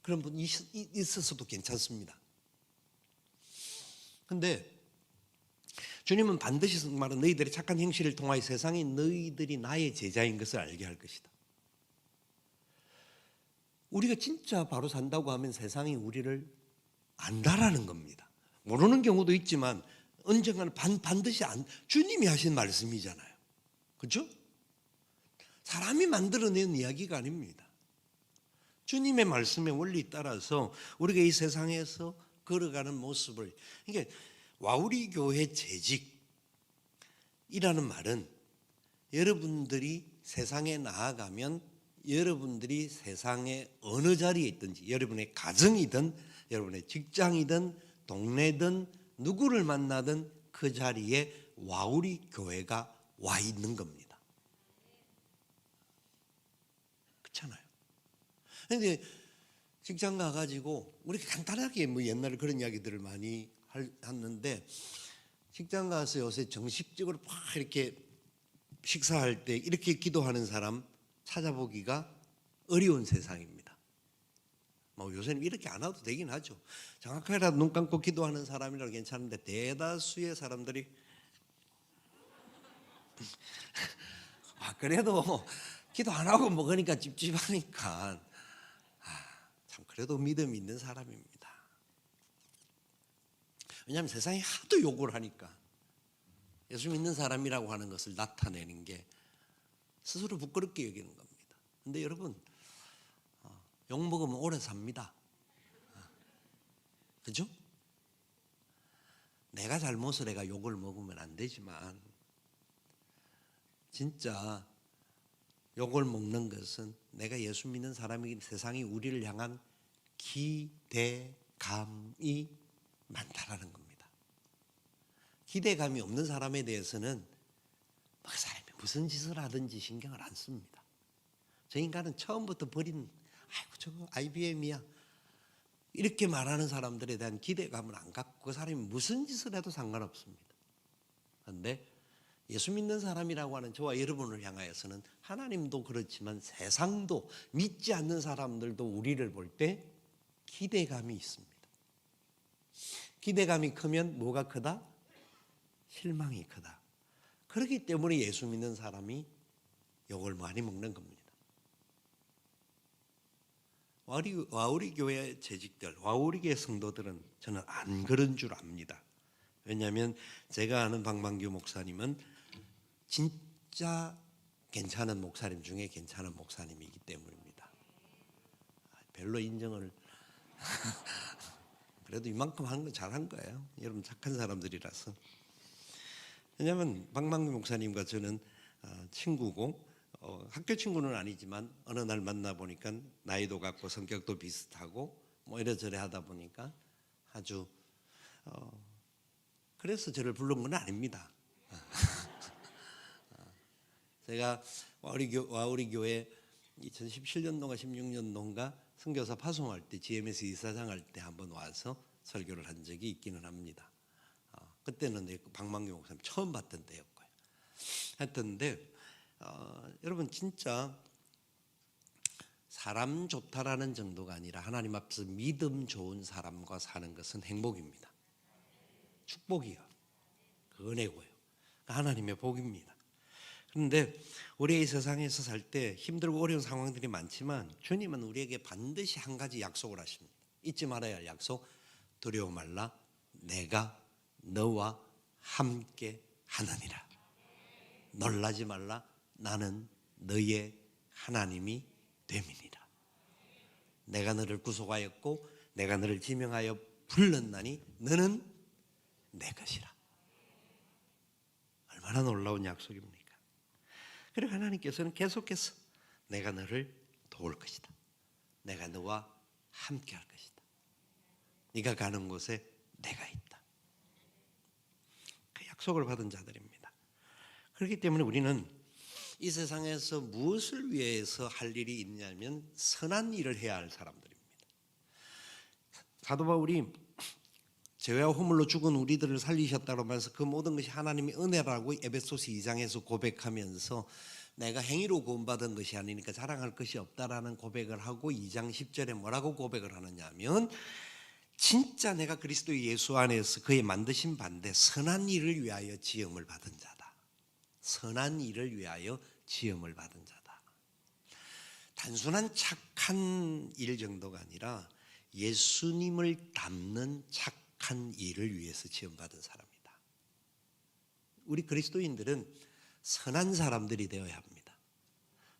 그런 분 있어서도 괜찮습니다. 그런데 주님은 반드시 말은 너희들의 착한 행실을 통하여 세상에 너희들이 나의 제자인 것을 알게 할 것이다. 우리가 진짜 바로 산다고 하면 세상이 우리를 안다라는 겁니다. 모르는 경우도 있지만 언젠가는 반드시 주님이 하신 말씀이잖아요. 그렇죠? 사람이 만들어낸 이야기가 아닙니다. 주님의 말씀의 원리에 따라서 우리가 이 세상에서 걸어가는 모습을, 그러니까 와우리 교회 재직이라는 말은 여러분들이 세상에 나아가면 여러분들이 세상의 어느 자리에 있든지, 여러분의 가정이든 여러분의 직장이든 동네든 누구를 만나든 그 자리에 와우리 교회가 와 있는 겁니다. 그렇잖아요. 그런데 직장 가가지고 우리 간단하게 뭐 옛날에 그런 이야기들을 많이 했는데, 직장 가서 요새 정식적으로 막 이렇게 식사할 때 이렇게 기도하는 사람 찾아보기가 어려운 세상입니다. 뭐 요새는 이렇게 안 와도 되긴 하죠. 정확하게라도 눈 감고 기도하는 사람이라도 괜찮은데, 대다수의 사람들이 그래도 기도 안 하고 먹으니까 찝찝하니까 참 그래도 믿음이 있는 사람입니다. 왜냐하면 세상이 하도 욕을 하니까 예수 믿는 사람이라고 하는 것을 나타내는 게 스스로 부끄럽게 여기는 겁니다. 근데 여러분, 욕 먹으면 오래 삽니다. 그죠? 내가 잘못을 내가 욕을 먹으면 안 되지만 진짜 욕을 먹는 것은 내가 예수 믿는 사람이긴 세상이 우리를 향한 기대감이 많다라는 겁니다. 기대감이 없는 사람에 대해서는 그 사람이 무슨 짓을 하든지 신경을 안 씁니다. 저 인간은 처음부터 버린 아이고 저거 IBM이야 이렇게 말하는 사람들에 대한 기대감을 안 갖고 그 사람이 무슨 짓을 해도 상관없습니다. 그런데 예수 믿는 사람이라고 하는 저와 여러분을 향하여서는 하나님도 그렇지만 세상도 믿지 않는 사람들도 우리를 볼 때 기대감이 있습니다. 기대감이 크면 뭐가 크다? 실망이 크다. 그렇기 때문에 예수 믿는 사람이 욕을 많이 먹는 겁니다. 와우리 교회 재직들, 와우리 교회 성도들은 저는 안 그런 줄 압니다. 왜냐하면 제가 아는 방방규 목사님은 진짜 괜찮은 목사님 중에 괜찮은 목사님이기 때문입니다. 별로 인정을 그래도 이만큼 하는 거 잘한 거예요. 여러분 착한 사람들이라서. 왜냐하면 방방규 목사님과 저는 친구고 학교 친구는 아니지만 어느 날 만나 보니까 나이도 같고 성격도 비슷하고 뭐 이래저래 하다 보니까 아주 그래서 저를 부른 건 아닙니다. 제가 와우리 교회 2017년도가 16년도인가 선교사 파송할 때 GMS 이사장 할 때 한번 와서 설교를 한 적이 있기는 합니다. 그때는 방망규 목사님 처음 봤던 때였고요. 했던데 여러분 진짜 사람 좋다라는 정도가 아니라 하나님 앞에서 믿음 좋은 사람과 사는 것은 행복입니다. 축복이요. 그 은혜고요. 하나님의 복입니다. 그런데 우리 이 세상에서 살 때 힘들고 어려운 상황들이 많지만 주님은 우리에게 반드시 한 가지 약속을 하십니다. 잊지 말아야 할 약속. 두려워 말라. 내가 너와 함께 하느니라. 놀라지 말라. 나는 너의 하나님이 됨이니라. 내가 너를 구속하였고 내가 너를 지명하여 불렀나니 너는 내 것이라. 얼마나 놀라운 약속입니까? 그리고 하나님께서는 계속해서 내가 너를 도울 것이다. 내가 너와 함께 할 것이다. 네가 가는 곳에 내가 있다. 그 약속을 받은 자들입니다. 그렇기 때문에 우리는 이 세상에서 무엇을 위해서 할 일이 있냐면 선한 일을 해야 할 사람들입니다. 사도 바울이 죄와 허물로 죽은 우리들을 살리셨다고 하면서 그 모든 것이 하나님의 은혜라고 에베소서 2장에서 고백하면서 내가 행위로 구원받은 것이 아니니까 자랑할 것이 없다라는 고백을 하고 2장 10절에 뭐라고 고백을 하느냐 하면 진짜 내가 그리스도 예수 안에서 그의 만드신 반대 선한 일을 위하여 지음을 받은 자다. 선한 일을 위하여 지음을 받은 자다. 단순한 착한 일 정도가 아니라 예수님을 닮는 착한 일을 위해서 지음받은 사람이다. 우리 그리스도인들은 선한 사람들이 되어야 합니다.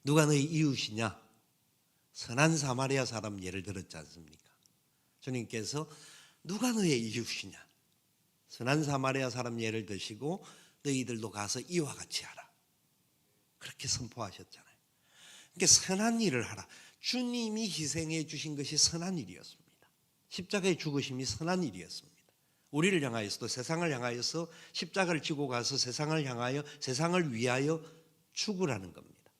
누가 너희 이웃이냐? 선한 사마리아 사람 예를 들었지 않습니까? 주님께서 누가 너의 이웃이냐? 선한 사마리아 사람 예를 드시고 너희들도 가서 이와 같이 하라. 그렇게 선포하셨잖아요. 그러니까 선한 일을 하라. 주님이 희생해 주신 것이 선한 일이었습니다. 십자가의 죽으심이 선한 일이었습니다. 우리를 향하여서도 세상을 향하여서 십자가를 지고 가서 세상을 향하여 세상을 위하여 죽으라는 겁니다.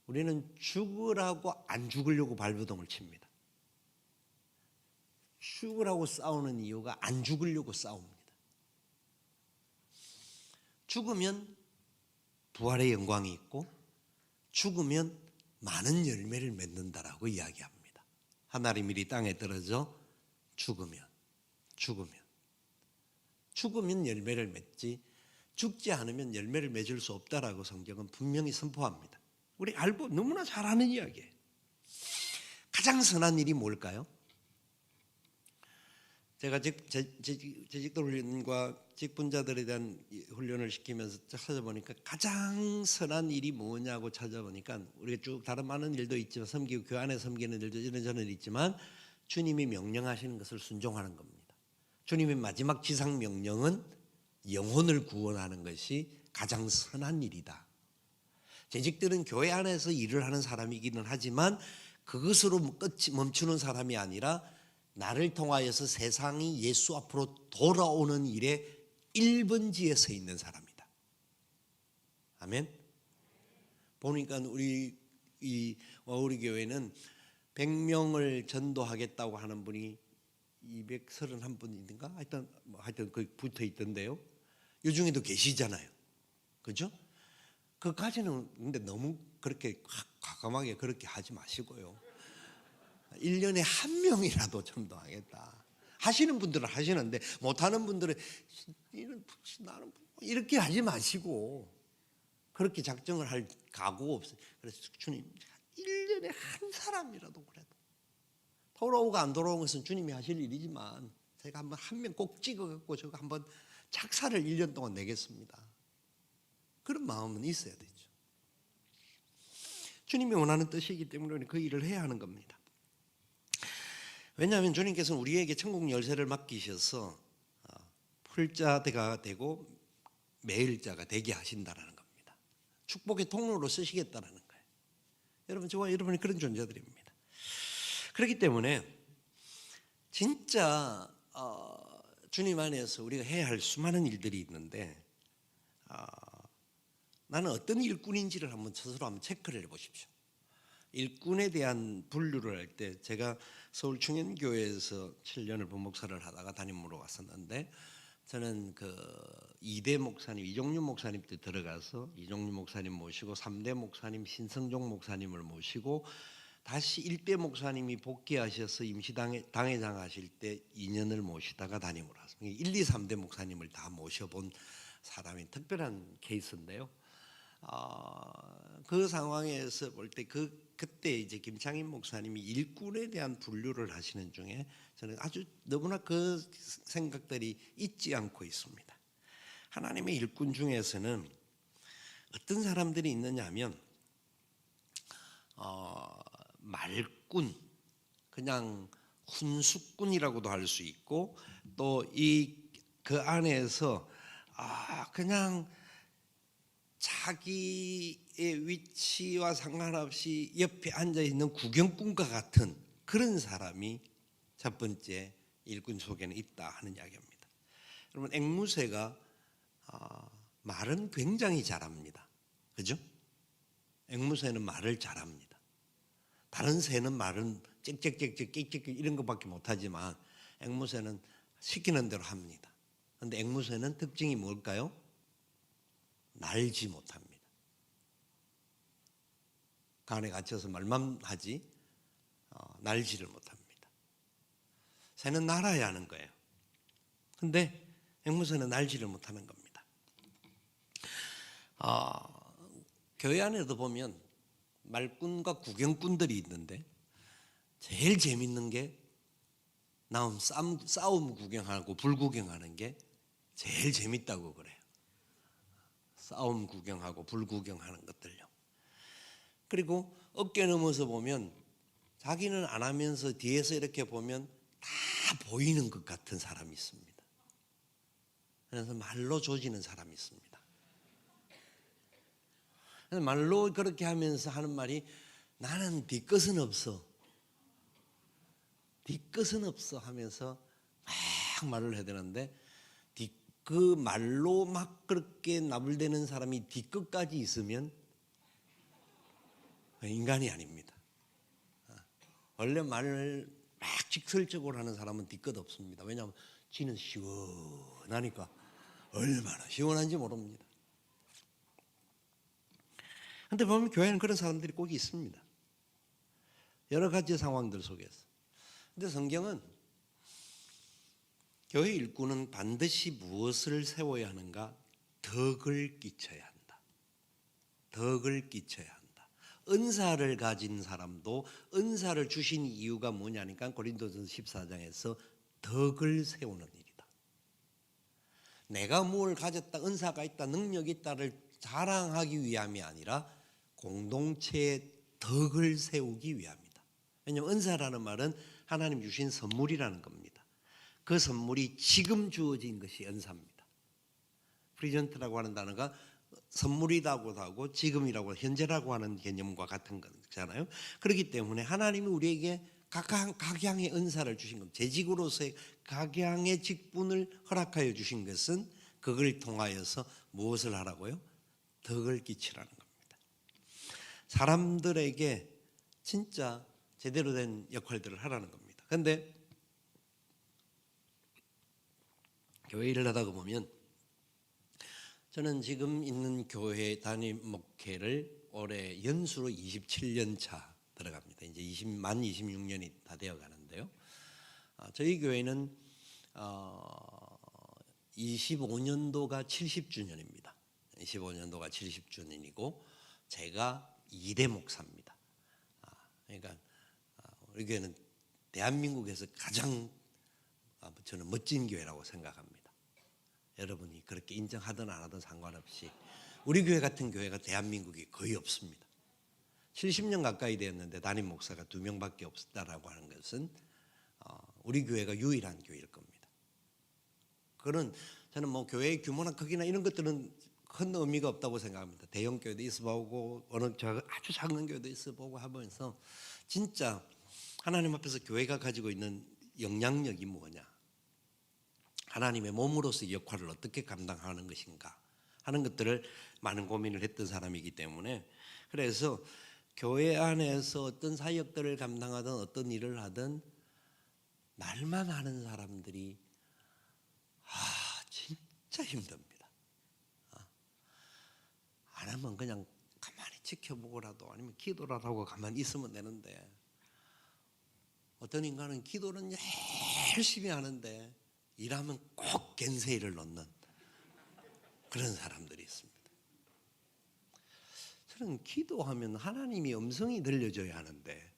우리는 죽으라고 안 죽으려고 발버둥을 칩니다. 죽으라고 싸우는 이유가 안 죽으려고 싸웁니다. 죽으면 부활의 영광이 있고 죽으면 많은 열매를 맺는다라고 이야기합니다. 한 알이 미리 땅에 떨어져 죽으면 열매를 맺지 죽지 않으면 열매를 맺을 수 없다라고 성경은 분명히 선포합니다. 우리 알고 너무나 잘 아는 이야기예요. 가장 선한 일이 뭘까요? 제가 재직도 훈련과 직분자들에 대한 훈련을 시키면서 찾아보니까 가장 선한 일이 뭐냐고 찾아보니까 우리가 쭉 다른 많은 일도 있지만 섬기고 교회 안에 섬기는 일도 이런저런 있지만 주님이 명령하시는 것을 순종하는 겁니다. 주님의 마지막 지상 명령은 영혼을 구원하는 것이 가장 선한 일이다. 재직들은 교회 안에서 일을 하는 사람이기는 하지만 그것으로 끝이 멈추는 사람이 아니라 나를 통하여서 세상이 예수 앞으로 돌아오는 일에 1번지에 서 있는 사람이다. 아멘. 보니까 우리 교회는 100명을 전도하겠다고 하는 분이 231분인가 하여튼 그 붙어 있던데요. 요 중에도 계시잖아요. 그죠? 그까지는 근데 너무 그렇게 과감하게 그렇게 하지 마시고요. 1년에 한 명이라도 전도하겠다 하시는 분들은 하시는데 못하는 분들은 나는 이렇게 하지 마시고 그렇게 작정을 할 각오가 없어요. 그래서 주님 1년에 한 사람이라도 그래도 돌아오고 안 돌아온 것은 주님이 하실 일이지만 제가 한번 한 명 꼭 찍어갖고 제가 한번 착사를 1년 동안 내겠습니다. 그런 마음은 있어야 되죠. 주님이 원하는 뜻이기 때문에 그 일을 해야 하는 겁니다. 왜냐하면 주님께서는 우리에게 천국 열쇠를 맡기셔서 풀자가 되고 매일자가 되게 하신다라는 겁니다. 축복의 통로로 쓰시겠다라는 거예요. 여러분, 저와 여러분이 그런 존재들입니다. 그렇기 때문에 진짜 주님 안에서 우리가 해야 할 수많은 일들이 있는데 나는 어떤 일꾼인지를 한번 스스로 한번 체크를 해보십시오. 일꾼에 대한 분류를 할 때 제가 서울 충현교회에서 7년을 본목사를 하다가 담임으로 왔었는데 저는 그 2대 목사님 이종윤 목사님 때 들어가서 이종윤 목사님 모시고 3대 목사님 신성종 목사님을 모시고 다시 1대 목사님이 복귀하셔서 임시당회장 하실 때 2년을 모시다가 담임으로 왔습니다. 1, 2, 3대 목사님을 다 모셔본 사람이 특별한 케이스인데요. 그 상황에서 볼 때 그때 이제 김창인 목사님이 일꾼에 대한 분류를 하시는 중에 저는 아주 너무나 그 생각들이 잊지 않고 있습니다. 하나님의 일꾼 중에서는 어떤 사람들이 있느냐 하면 말꾼, 그냥 훈수꾼이라고도 할 수 있고 또 그 안에서 그냥 자기의 위치와 상관없이 옆에 앉아있는 구경꾼과 같은 그런 사람이 첫 번째 일꾼 속에는 있다 하는 이야기입니다. 여러분, 앵무새가 말은 굉장히 잘합니다. 그죠? 앵무새는 말을 잘합니다. 다른 새는 말은 짹짹짹짹 끽끽 이런 것밖에 못하지만 앵무새는 시키는 대로 합니다. 그런데 앵무새는 특징이 뭘까요? 날지 못합니다. 간에 갇혀서 말만 하지 날지를 못합니다. 새는 날아야 하는 거예요. 근데 앵무새는 날지를 못하는 겁니다. 교회 안에도 보면 말꾼과 구경꾼들이 있는데 제일 재밌는 게 싸움 구경하고 불 구경하는 게 제일 재밌다고 그래요. 싸움 구경하고 불 구경하는 것들요. 그리고 어깨 넘어서 보면 자기는 안 하면서 뒤에서 이렇게 보면 다 보이는 것 같은 사람이 있습니다. 그래서 말로 조지는 사람이 있습니다. 그래서 말로 그렇게 하면서 하는 말이 나는 뒤끝은 없어. 뒤끝은 없어 하면서 막 말을 해야 되는데 그 말로 막 그렇게 나불대는 사람이 뒤끝까지 있으면 인간이 아닙니다. 원래 말을 막 직설적으로 하는 사람은 뒤끝 없습니다. 왜냐하면 지는 시원하니까 얼마나 시원한지 모릅니다. 그런데 보면 교회는 그런 사람들이 꼭 있습니다. 여러 가지 상황들 속에서. 그런데 성경은 교회 일꾼은 반드시 무엇을 세워야 하는가? 덕을 끼쳐야 한다. 덕을 끼쳐야 한다. 은사를 가진 사람도 은사를 주신 이유가 뭐냐니까 고린도전서 14장에서 덕을 세우는 일이다. 내가 무엇을 가졌다, 은사가 있다, 능력이 있다를 자랑하기 위함이 아니라 공동체의 덕을 세우기 위함이다. 왜냐하면 은사라는 말은 하나님 주신 선물이라는 겁니다. 그 선물이 지금 주어진 것이 은사입니다. 프리젠트라고 하는 단어가 선물이라고도 하고 지금이라고 현재라고 하는 개념과 같은 거잖아요. 그렇기 때문에 하나님이 우리에게 각양의 은사를 주신 겁니다. 재직으로서의 각양의 직분을 허락하여 주신 것은 그걸 통하여서 무엇을 하라고요? 덕을 끼치라는 겁니다. 사람들에게 진짜 제대로 된 역할들을 하라는 겁니다. 그런데 교회 일을 하다가 보면 저는 지금 있는 교회 담임 목회를 올해 연수로 27년 차 들어갑니다. 이제 만 26년이 다 되어 가는데요. 저희 교회는 25년도가 70주년입니다. 25년도가 70주년이고 제가 2대 목사입니다. 그러니까 우리 교회는 대한민국에서 가장 저는 멋진 교회라고 생각합니다. 여러분이 그렇게 인정하든 안 하든 상관없이 우리 교회 같은 교회가 대한민국에 거의 없습니다. 70년 가까이 되었는데 담임 목사가 2명밖에 없다라고 하는 것은 우리 교회가 유일한 교회일 겁니다. 그런 저는 뭐 교회의 규모나 크기나 이런 것들은 큰 의미가 없다고 생각합니다. 대형 교회도 있어보고 어느 아주 작은 교회도 있어보고 하면서 진짜 하나님 앞에서 교회가 가지고 있는 영향력이 뭐냐, 하나님의 몸으로서의 역할을 어떻게 감당하는 것인가 하는 것들을 많은 고민을 했던 사람이기 때문에, 그래서 교회 안에서 어떤 사역들을 감당하든 어떤 일을 하든 말만 하는 사람들이 진짜 힘듭니다. 안 하면 그냥 가만히 지켜보고라도 아니면 기도라도 하고 가만히 있으면 되는데, 어떤 인간은 기도는 열심히 하는데 일하면 꼭 겐세이를 넣는 그런 사람들이 있습니다. 저는 기도하면 하나님이 음성이 들려줘야 하는데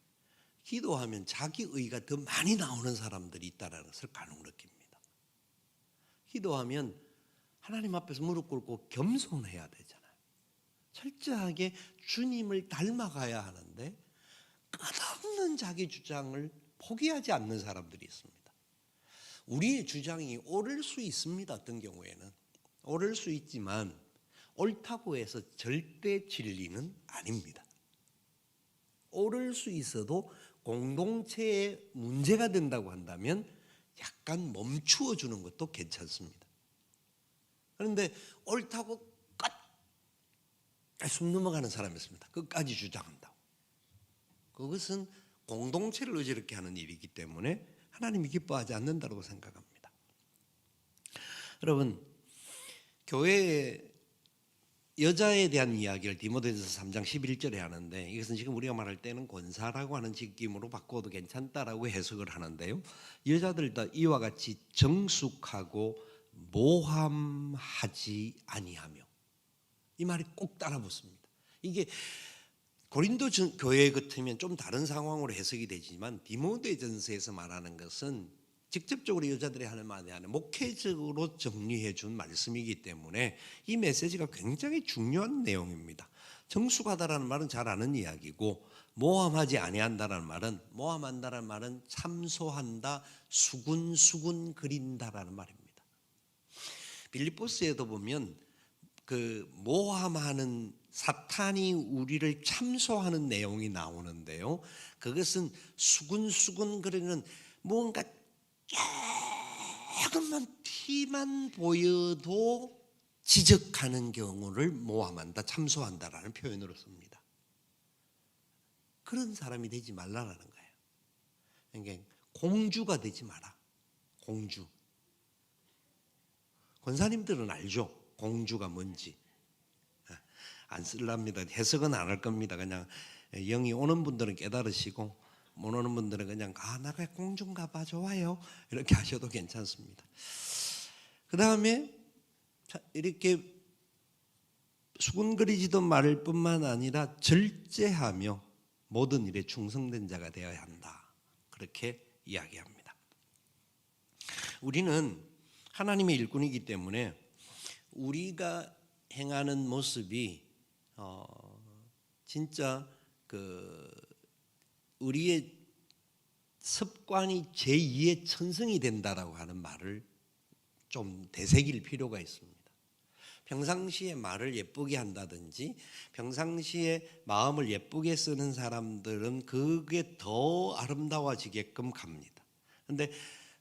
기도하면 자기 의가 더 많이 나오는 사람들이 있다는 것을 간혹 느낍니다. 기도하면 하나님 앞에서 무릎 꿇고 겸손해야 되잖아요. 철저하게 주님을 닮아가야 하는데 끝없는 자기 주장을 포기하지 않는 사람들이 있습니다. 우리의 주장이 옳을 수 있습니다. 어떤 경우에는 옳을 수 있지만 옳다고 해서 절대 진리는 아닙니다. 옳을 수 있어도 공동체에 문제가 된다고 한다면 약간 멈추어 주는 것도 괜찮습니다. 그런데 옳다고 끝 숨 넘어가는 사람이 있습니다. 끝까지 주장한다고. 그것은 공동체를 어지럽게 하는 일이기 때문에 하나님이 기뻐하지 않는다고 생각합니다. 여러분, 교회에 여자에 대한 이야기를 디모데전서 3장 11절에 하는데, 이것은 지금 우리가 말할 때는 권사라고 하는 직임으로 바꿔도 괜찮다라고 해석을 하는데요. 여자들 다 이와 같이 정숙하고 모함하지 아니하며, 이 말이 꼭 따라 붙습니다. 이게 고린도 교회 같으면 좀 다른 상황으로 해석이 되지만 디모데전서에서 말하는 것은 직접적으로 여자들이 하는 말이 아니라 목회적으로 정리해 준 말씀이기 때문에 이 메시지가 굉장히 중요한 내용입니다. 정숙하다라는 말은 잘 아는 이야기고, 모함하지 아니한다라는 말은, 모함한다라는 말은 참소한다, 수군 그린다라는 말입니다. 빌립보스에도 보면 그 모함하는 사탄이 우리를 참소하는 내용이 나오는데요. 그것은 수군 그리는 뭔가 조금만 티만 보여도 지적하는 경우를 모함한다, 참소한다라는 표현으로 씁니다. 그런 사람이 되지 말라라는 거예요. 그러니까 공주가 되지 마라. 공주. 권사님들은 알죠? 공주가 뭔지. 안 쓸랍니다. 해석은 안 할 겁니다. 그냥 영이 오는 분들은 깨달으시고 못 오는 분들은 그냥 나가 공주인가 봐, 좋아요, 이렇게 하셔도 괜찮습니다. 그 다음에 이렇게 수군거리지도 말을 뿐만 아니라 절제하며 모든 일에 충성된 자가 되어야 한다, 그렇게 이야기합니다. 우리는 하나님의 일꾼이기 때문에 우리가 행하는 모습이 진짜 우리의 습관이 제2의 천성이 된다라고 하는 말을 좀 되새길 필요가 있습니다. 평상시에 말을 예쁘게 한다든지 평상시에 마음을 예쁘게 쓰는 사람들은 그게 더 아름다워지게끔 갑니다. 그런데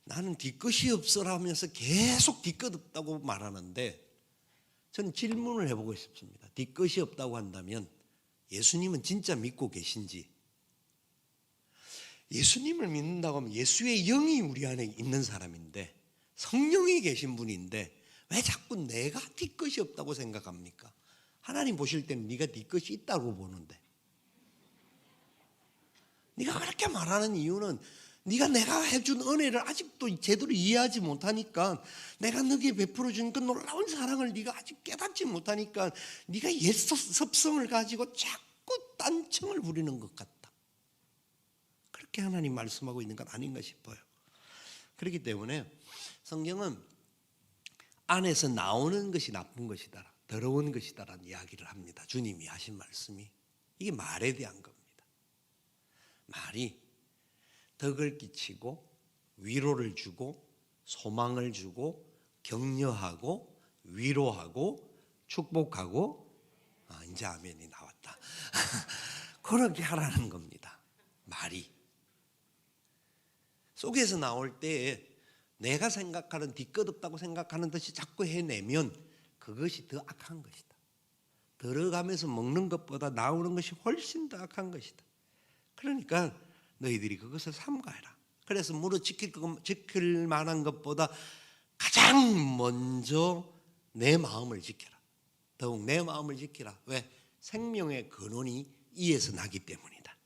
나는 뒤끝이 없어라면서 계속 뒤끝 없다고 말하는데 저는 질문을 해보고 싶습니다. 뒤끝이 없다고 한다면 예수님은 진짜 믿고 계신지, 예수님을 믿는다고 하면 예수의 영이 우리 안에 있는 사람인데 성령이 계신 분인데 왜 자꾸 내가 뒤끝이 없다고 생각합니까? 하나님 보실 때는 네가 뒤끝이 있다고 보는데, 네가 그렇게 말하는 이유는 네가 내가 해준 은혜를 아직도 제대로 이해하지 못하니까, 내가 너에게 베풀어준 그 놀라운 사랑을 네가 아직 깨닫지 못하니까 네가 옛 습성을 가지고 자꾸 딴청을 부리는 것 같다. 그렇게 하나님 말씀하고 있는 건 아닌가 싶어요. 그렇기 때문에 성경은 안에서 나오는 것이 나쁜 것이다, 더러운 것이다라는 이야기를 합니다. 주님이 하신 말씀이 이게 말에 대한 겁니다. 말이 덕을 끼치고 위로를 주고 소망을 주고 격려하고 위로하고 축복하고, 이제 아멘이 나왔다. 그렇게 하라는 겁니다. 말이 속에서 나올 때에 내가 생각하는 뒤끝 없다고 생각하는 듯이 자꾸 해내면 그것이 더 악한 것이다. 들어가면서 먹는 것보다 나오는 것이 훨씬 더 악한 것이다. 그러니까 너희들이 그것을 삼가해라. 그래서 무릇 지킬 만한 것보다 가장 먼저 내 마음을 지켜라. 더욱 내 마음을 지키라. 왜? 생명의 근원이 이에서 나기 때문이다.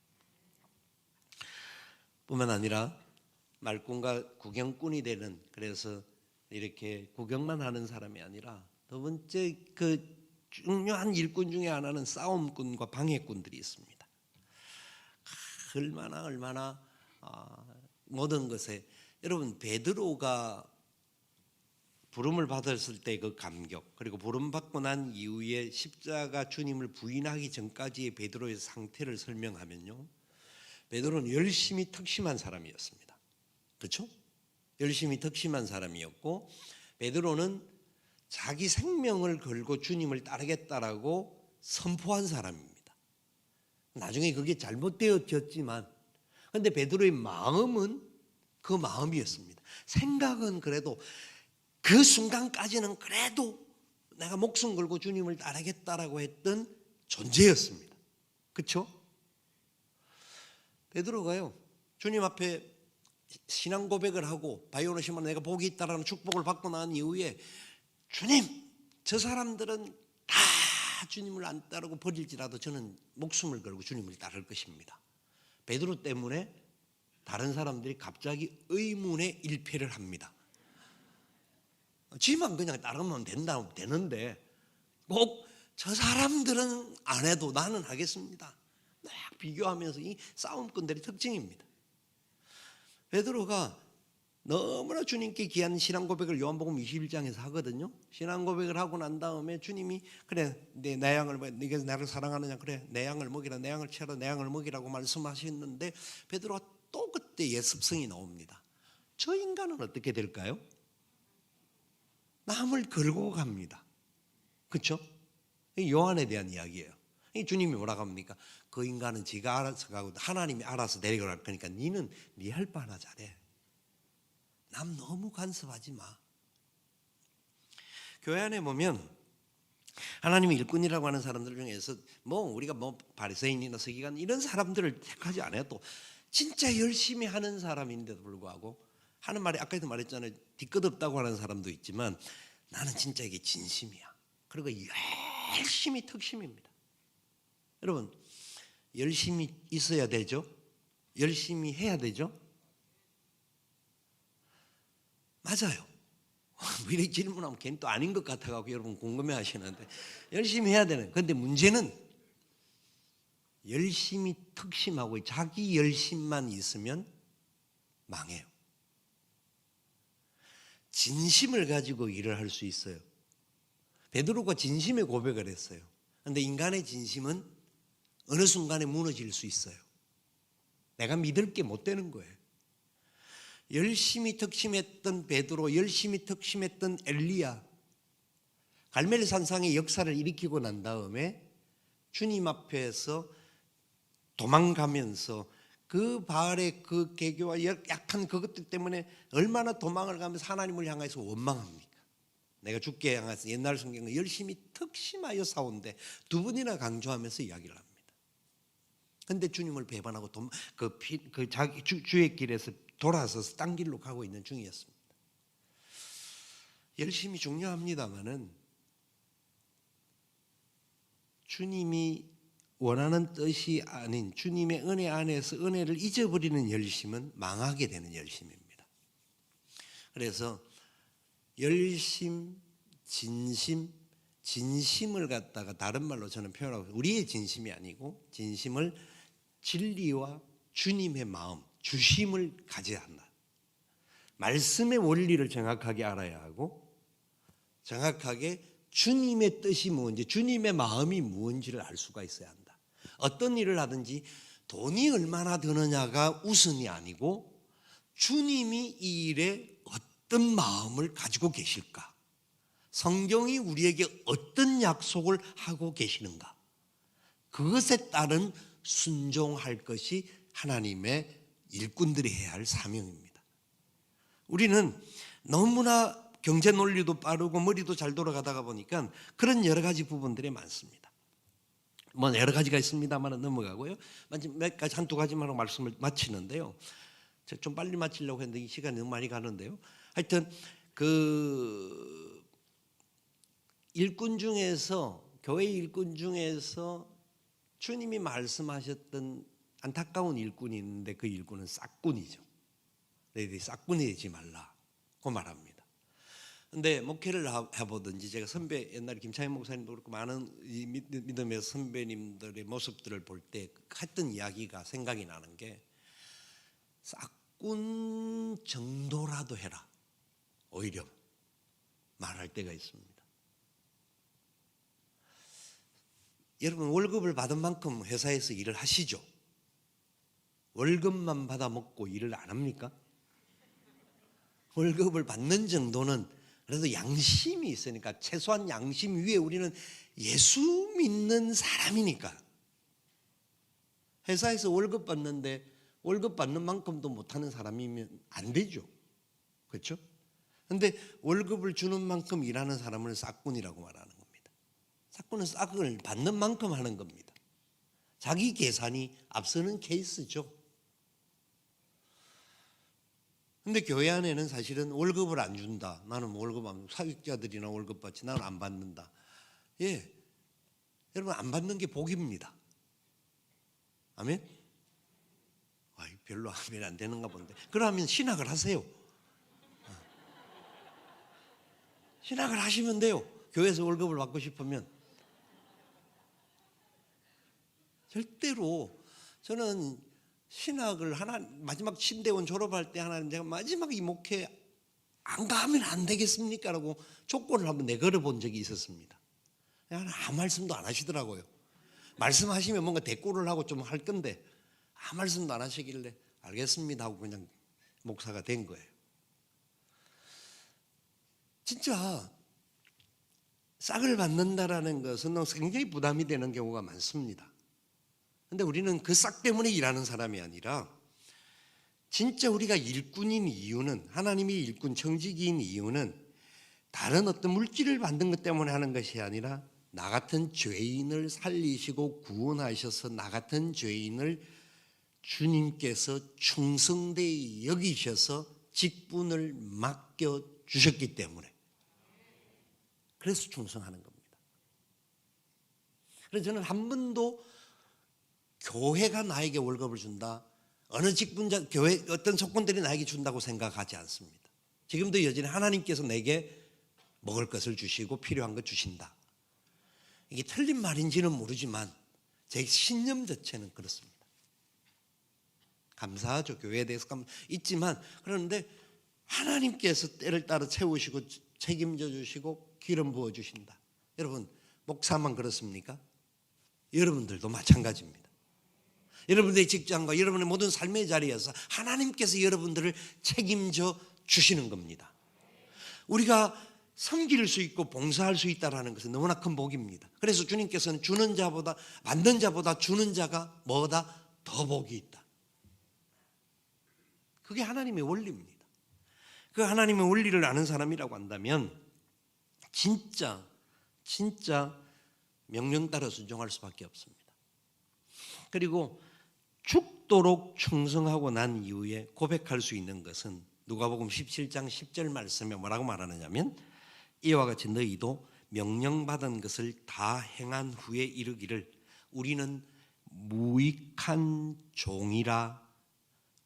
뿐만 아니라 말꾼과 구경꾼이 되는, 그래서 이렇게 구경만 하는 사람이 아니라 두 번째 그 중요한 일꾼 중에 하나는 싸움꾼과 방해꾼들이 있습니다. 얼마나 모든 것에, 여러분 베드로가 부름을 받았을 때 그 감격, 그리고 부름 받고 난 이후에 십자가 주님을 부인하기 전까지의 베드로의 상태를 설명하면요, 베드로는 열심히 특심한 사람이었습니다. 그렇죠? 열심히 특심한 사람이었고, 베드로는 자기 생명을 걸고 주님을 따르겠다라고 선포한 사람입니다. 나중에 그게 잘못되어졌지만, 그런데 베드로의 마음은 그 마음이었습니다. 생각은 그래도 그 순간까지는 그래도 내가 목숨 걸고 주님을 따르겠다라고 했던 존재였습니다. 그렇죠? 베드로가요, 주님 앞에 신앙 고백을 하고 바요나 시몬 내가 복이 있다라는 축복을 받고 난 이후에, 주님, 저 사람들은 다 주님을 안 따르고 버릴지라도 저는 목숨을 걸고 주님을 따를 것입니다. 베드로 때문에 다른 사람들이 갑자기 의문의 일패를 합니다. 지만 그냥 따르면 되는데 꼭 저 사람들은 안 해도 나는 하겠습니다. 막 비교하면서, 이 싸움꾼들의 특징입니다. 베드로가 너무나 주님께 귀한 신앙 고백을 요한복음 21장에서 하거든요. 신앙 고백을 하고 난 다음에 주님이 그래 내 양을, 네가 나를 사랑하느냐, 그래 내 양을 먹이라, 내 양을 채라, 내 양을 먹이라고 말씀하셨는데 베드로가 또 그때 옛 습성이 나옵니다. 저 인간은 어떻게 될까요? 남을 걸고 갑니다. 그렇죠? 요한에 대한 이야기예요. 주님이 뭐라고 합니까? 그 인간은 지가 알아서 가고 하나님이 알아서 데려갈 거니까 니는 네 할 바 하나 잘해. 남 너무 간섭하지 마. 교회 안에 보면 하나님의 일꾼이라고 하는 사람들 중에서 우리가 바리새인이나 서기관 이런 사람들을 택하지 않아도 진짜 열심히 하는 사람인데도 불구하고 하는 말이, 아까도 말했잖아요, 뒤끝 없다고 하는 사람도 있지만 나는 진짜 이게 진심이야. 그리고 열심히 특심입니다. 여러분, 열심히 있어야 되죠? 열심히 해야 되죠? 맞아요. 이렇게 질문하면 괜히 또 아닌 것 같아가지고 여러분 궁금해 하시는데, 열심히 해야 되는. 그런데 문제는 열심히 특심하고 자기 열심만 있으면 망해요. 진심을 가지고 일을 할 수 있어요. 베드로가 진심의 고백을 했어요. 그런데 인간의 진심은 어느 순간에 무너질 수 있어요. 내가 믿을 게 못 되는 거예요. 열심히 특심했던 베드로, 열심히 특심했던 엘리야, 갈멜산상의 역사를 일으키고 난 다음에 주님 앞에서 도망가면서 그 바알의 그 개교와 약한 그것들 때문에 얼마나 도망을 가면서 하나님을 향해서 원망합니까? 내가 죽게 향해서 옛날 성경은 열심히 특심하여 싸운데 두 번이나 강조하면서 이야기를 합니다. 그런데 주님을 배반하고 자기 주의 길에서 돌아서서 딴 길로 가고 있는 중이었습니다. 열심히 중요합니다마는 주님이 원하는 뜻이 아닌 주님의 은혜 안에서 은혜를 잊어버리는 열심은 망하게 되는 열심입니다. 그래서 열심, 진심, 진심을 갖다가 다른 말로 저는 표현하고, 우리의 진심이 아니고 진심을 진리와 주님의 마음, 주심을 가져야 한다. 말씀의 원리를 정확하게 알아야 하고 정확하게 주님의 뜻이 무엇인지, 주님의 마음이 무엇인지를 알 수가 있어야 한다. 어떤 일을 하든지 돈이 얼마나 드느냐가 우선이 아니고 주님이 이 일에 어떤 마음을 가지고 계실까, 성경이 우리에게 어떤 약속을 하고 계시는가, 그것에 따른 순종할 것이 하나님의 일꾼들이 해야 할 사명입니다. 우리는 너무나 경제 논리도 빠르고 머리도 잘 돌아가다가 보니까 그런 여러 가지 부분들이 많습니다. 뭐 여러 가지가 있습니다만 넘어가고요. 몇 가지, 한두 가지만 말씀을 마치는데요. 제가 좀 빨리 마치려고 했는데 이 시간이 너무 많이 가는데요. 하여튼 그 일꾼 중에서, 교회 일꾼 중에서 주님이 말씀하셨던 안타까운 일꾼이 있는데 그 일꾼은 싹꾼이죠. 너희들이 싹꾼이 되지 말라고 말합니다. 근데 목회를 해보든지 제가 선배, 옛날에 김창현 목사님도 그렇고 많은 믿음의 선배님들의 모습들을 볼 때 했던 이야기가 생각이 나는 게, 싹꾼 정도라도 해라, 오히려 말할 때가 있습니다. 여러분, 월급을 받은 만큼 회사에서 일을 하시죠? 월급만 받아 먹고 일을 안 합니까? 월급을 받는 정도는 그래도 양심이 있으니까, 최소한 양심 위에 우리는 예수 믿는 사람이니까. 회사에서 월급 받는데 월급 받는 만큼도 못하는 사람이면 안 되죠. 그렇죠? 그런데 월급을 주는 만큼 일하는 사람을 싹꾼이라고 말하는 겁니다. 싹꾼은 싹을 받는 만큼 하는 겁니다. 자기 계산이 앞서는 케이스죠. 근데 교회 안에는 사실은 월급을 안 준다, 나는 월급 안, 사역자들이나 월급 받지, 나는 안 받는다. 예, 여러분, 안 받는 게 복입니다. 아멘? 별로 하면 안 되는가 본데. 그러면 신학을 하세요. 신학을 하시면 돼요. 교회에서 월급을 받고 싶으면. 절대로 저는 신학을 마지막 침대원 졸업할 때 하나님, 제가 마지막 이 목회 안 가면 안 되겠습니까? 라고 조건을 한번 내걸어 본 적이 있었습니다. 아무 말씀도 안 하시더라고요. 말씀하시면 뭔가 대꾸를 하고 좀 할 건데 아무 말씀도 안 하시길래 알겠습니다 하고 그냥 목사가 된 거예요. 진짜 싹을 받는다라는 것은 굉장히 부담이 되는 경우가 많습니다. 그런데 우리는 그 싹 때문에 일하는 사람이 아니라, 진짜 우리가 일꾼인 이유는, 하나님이 일꾼 청지기인 이유는 다른 어떤 물질을 받는 것 때문에 하는 것이 아니라, 나 같은 죄인을 살리시고 구원하셔서 나 같은 죄인을 주님께서 충성되이 여기셔서 직분을 맡겨주셨기 때문에, 그래서 충성하는 겁니다. 그래서 저는 한 번도 교회가 나에게 월급을 준다, 어느 직분자, 교회 어떤 속건들이 나에게 준다고 생각하지 않습니다. 지금도 여전히 하나님께서 내게 먹을 것을 주시고 필요한 것 주신다. 이게 틀린 말인지는 모르지만 제 신념 자체는 그렇습니다. 감사하죠. 교회에 대해서 있지만, 그런데 하나님께서 때를 따라 채우시고 책임져 주시고 기름 부어 주신다. 여러분, 목사만 그렇습니까? 여러분들도 마찬가지입니다. 여러분들의 직장과 여러분의 모든 삶의 자리에서 하나님께서 여러분들을 책임져 주시는 겁니다. 우리가 섬길 수 있고 봉사할 수 있다는 것은 너무나 큰 복입니다. 그래서 주님께서는 주는 자보다, 받는 자보다 주는 자가 뭐다? 더 복이 있다. 그게 하나님의 원리입니다. 그 하나님의 원리를 아는 사람이라고 한다면 진짜 명령 따라 순종할 수밖에 없습니다. 그리고 죽도록 충성하고 난 이후에 고백할 수 있는 것은 누가복음 17장 10절 말씀에 뭐라고 말하느냐면 이와 같이 너희도 명령받은 것을 다 행한 후에 이르기를 우리는 무익한 종이라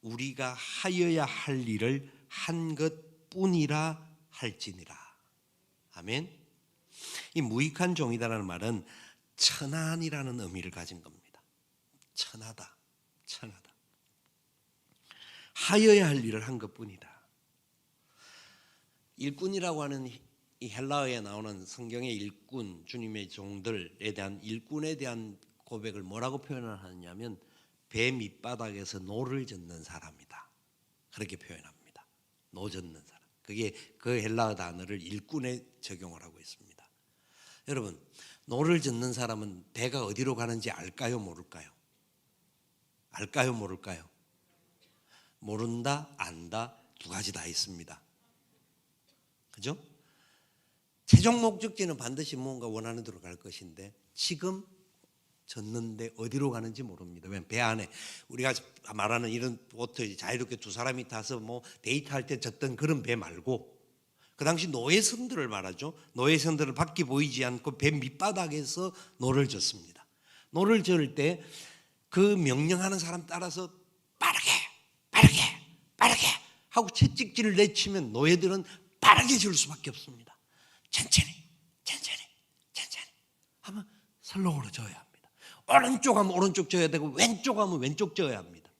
우리가 하여야 할 일을 한 것뿐이라 할지니라. 아멘. 이 무익한 종이다라는 말은 천한이라는 의미를 가진 겁니다. 천하다. 하여야 할 일을 한 것뿐이다. 일꾼이라고 하는 이 헬라어에 나오는 성경의 일꾼, 주님의 종들에 대한 일꾼에 대한 고백을 뭐라고 표현을 하느냐면 배 밑바닥에서 노를 젓는 사람이다. 그렇게 표현합니다. 노 젓는 사람. 그게 그 헬라어 단어를 일꾼에 적용을 하고 있습니다. 여러분, 노를 젓는 사람은 배가 어디로 가는지 알까요, 모를까요? 알까요, 모를까요? 모른다, 안다, 두 가지 다 있습니다. 그죠? 최종 목적지는 반드시 무언가 원하는 대로 갈 것인데 지금 졌는데 어디로 가는지 모릅니다. 왜냐하면 배 안에 우리가 말하는 이런 보트 자유롭게 두 사람이 타서 뭐 데이트할 때 졌던 그런 배 말고 그 당시 노예선들을 말하죠. 노예선들을 밖에 보이지 않고 배 밑바닥에서 노를 젓습니다. 노를 저을 때 그 명령하는 사람 따라서 빠르게 하고 채찍질을 내치면 노예들은 빠르게 질 수밖에 없습니다. 천천히 하면 설렁으로 저어야 합니다. 오른쪽 하면 오른쪽 저어야 되고 왼쪽 하면 왼쪽 저어야 합니다.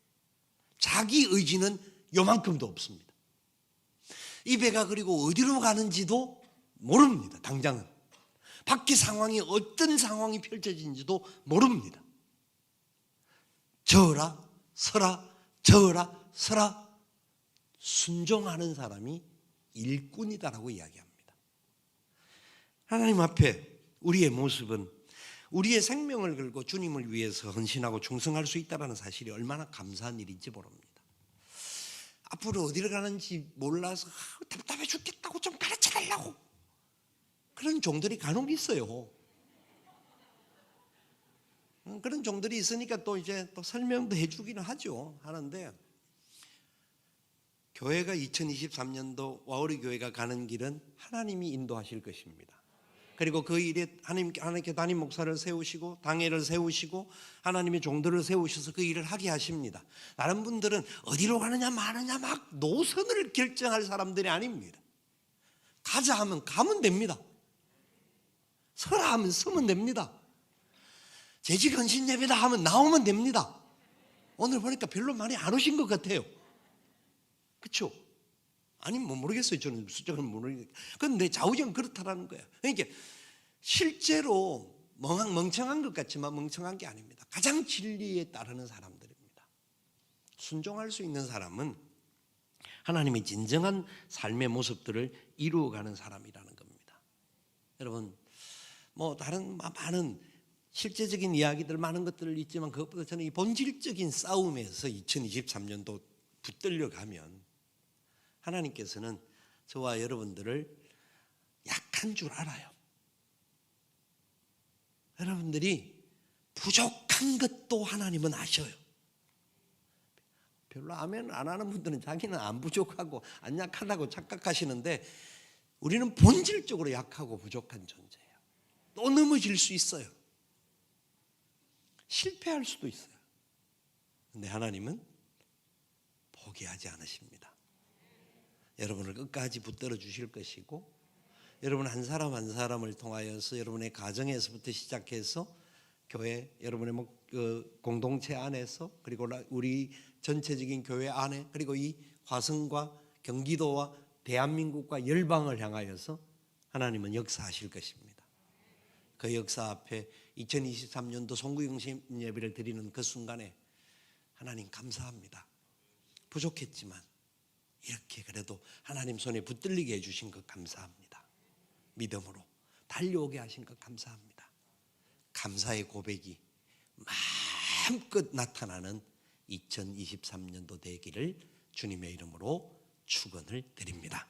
자기 의지는 요만큼도 없습니다. 이 배가 그리고 어디로 가는지도 모릅니다. 당장은 밖의 상황이 어떤 상황이 펼쳐진지도 모릅니다. 저어라 서라 순종하는 사람이 일꾼이다라고 이야기합니다. 하나님 앞에 우리의 모습은 우리의 생명을 걸고 주님을 위해서 헌신하고 충성할 수 있다는 사실이 얼마나 감사한 일인지 모릅니다. 앞으로 어디로 가는지 몰라서 답답해 죽겠다고 좀 가르쳐달라고 그런 종들이 간혹 있어요. 그런 종들이 있으니까 또 이제 또 설명도 해주기는 하는데 교회가 2023년도 와우리 교회가 가는 길은 하나님이 인도하실 것입니다. 그리고 그 일에 하나님께 담임 목사를 세우시고 당회를 세우시고 하나님의 종들을 세우셔서 그 일을 하게 하십니다. 다른 분들은 어디로 가느냐 마느냐 막 노선을 결정할 사람들이 아닙니다. 가자 하면 가면 됩니다. 서라 하면 서면 됩니다. 재직 헌신 예배다 하면 나오면 됩니다. 오늘 보니까 별로 많이 안 오신 것 같아요. 그렇죠? 아니 뭐 모르겠어요. 저는 숫자는 모르겠어요. 그런데 좌우정 그렇다라는 거예요. 그러니까 실제로 멍청한 것 같지만 멍청한 게 아닙니다. 가장 진리에 따르는 사람들입니다. 순종할 수 있는 사람은 하나님의 진정한 삶의 모습들을 이루어가는 사람이라는 겁니다. 여러분 뭐 다른 많은 실제적인 이야기들 많은 것들을 있지만 그것보다 저는 이 본질적인 싸움에서 2023년도 붙들려 가면 하나님께서는 저와 여러분들을 약한 줄 알아요. 여러분들이 부족한 것도 하나님은 아셔요. 별로 아멘 안 하는 분들은 자기는 안 부족하고 안 약하다고 착각하시는데 우리는 본질적으로 약하고 부족한 존재예요. 또 넘어질 수 있어요. 실패할 수도 있어요. 그런데 하나님은 포기하지 않으십니다. 여러분을 끝까지 붙들어 주실 것이고 여러분 한 사람 한 사람을 통하여서 여러분의 가정에서부터 시작해서 교회 여러분의 공동체 안에서 그리고 우리 전체적인 교회 안에 그리고 이 화성과 경기도와 대한민국과 열방을 향하여서 하나님은 역사하실 것입니다. 그 역사 앞에 2023년도 송구영신 예배를 드리는 그 순간에 하나님 감사합니다. 부족했지만 이렇게 그래도 하나님 손에 붙들리게 해주신 것 감사합니다. 믿음으로 달려오게 하신 것 감사합니다. 감사의 고백이 마음껏 나타나는 2023년도 되기를 주님의 이름으로 축원을 드립니다.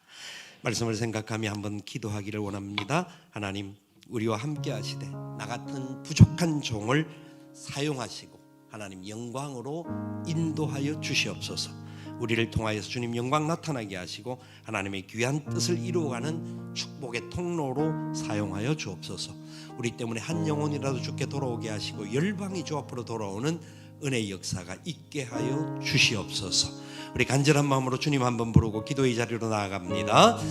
말씀을 생각하며 한번 기도하기를 원합니다. 하나님, 우리와 함께 하시되 나 같은 부족한 종을 사용하시고 하나님 영광으로 인도하여 주시옵소서. 우리를 통하여서 주님 영광 나타나게 하시고 하나님의 귀한 뜻을 이루어가는 축복의 통로로 사용하여 주옵소서. 우리 때문에 한 영혼이라도 주께 돌아오게 하시고 열방이 주 앞으로 돌아오는 은혜의 역사가 있게 하여 주시옵소서. 우리 간절한 마음으로 주님 한번 부르고 기도의 자리로 나아갑니다.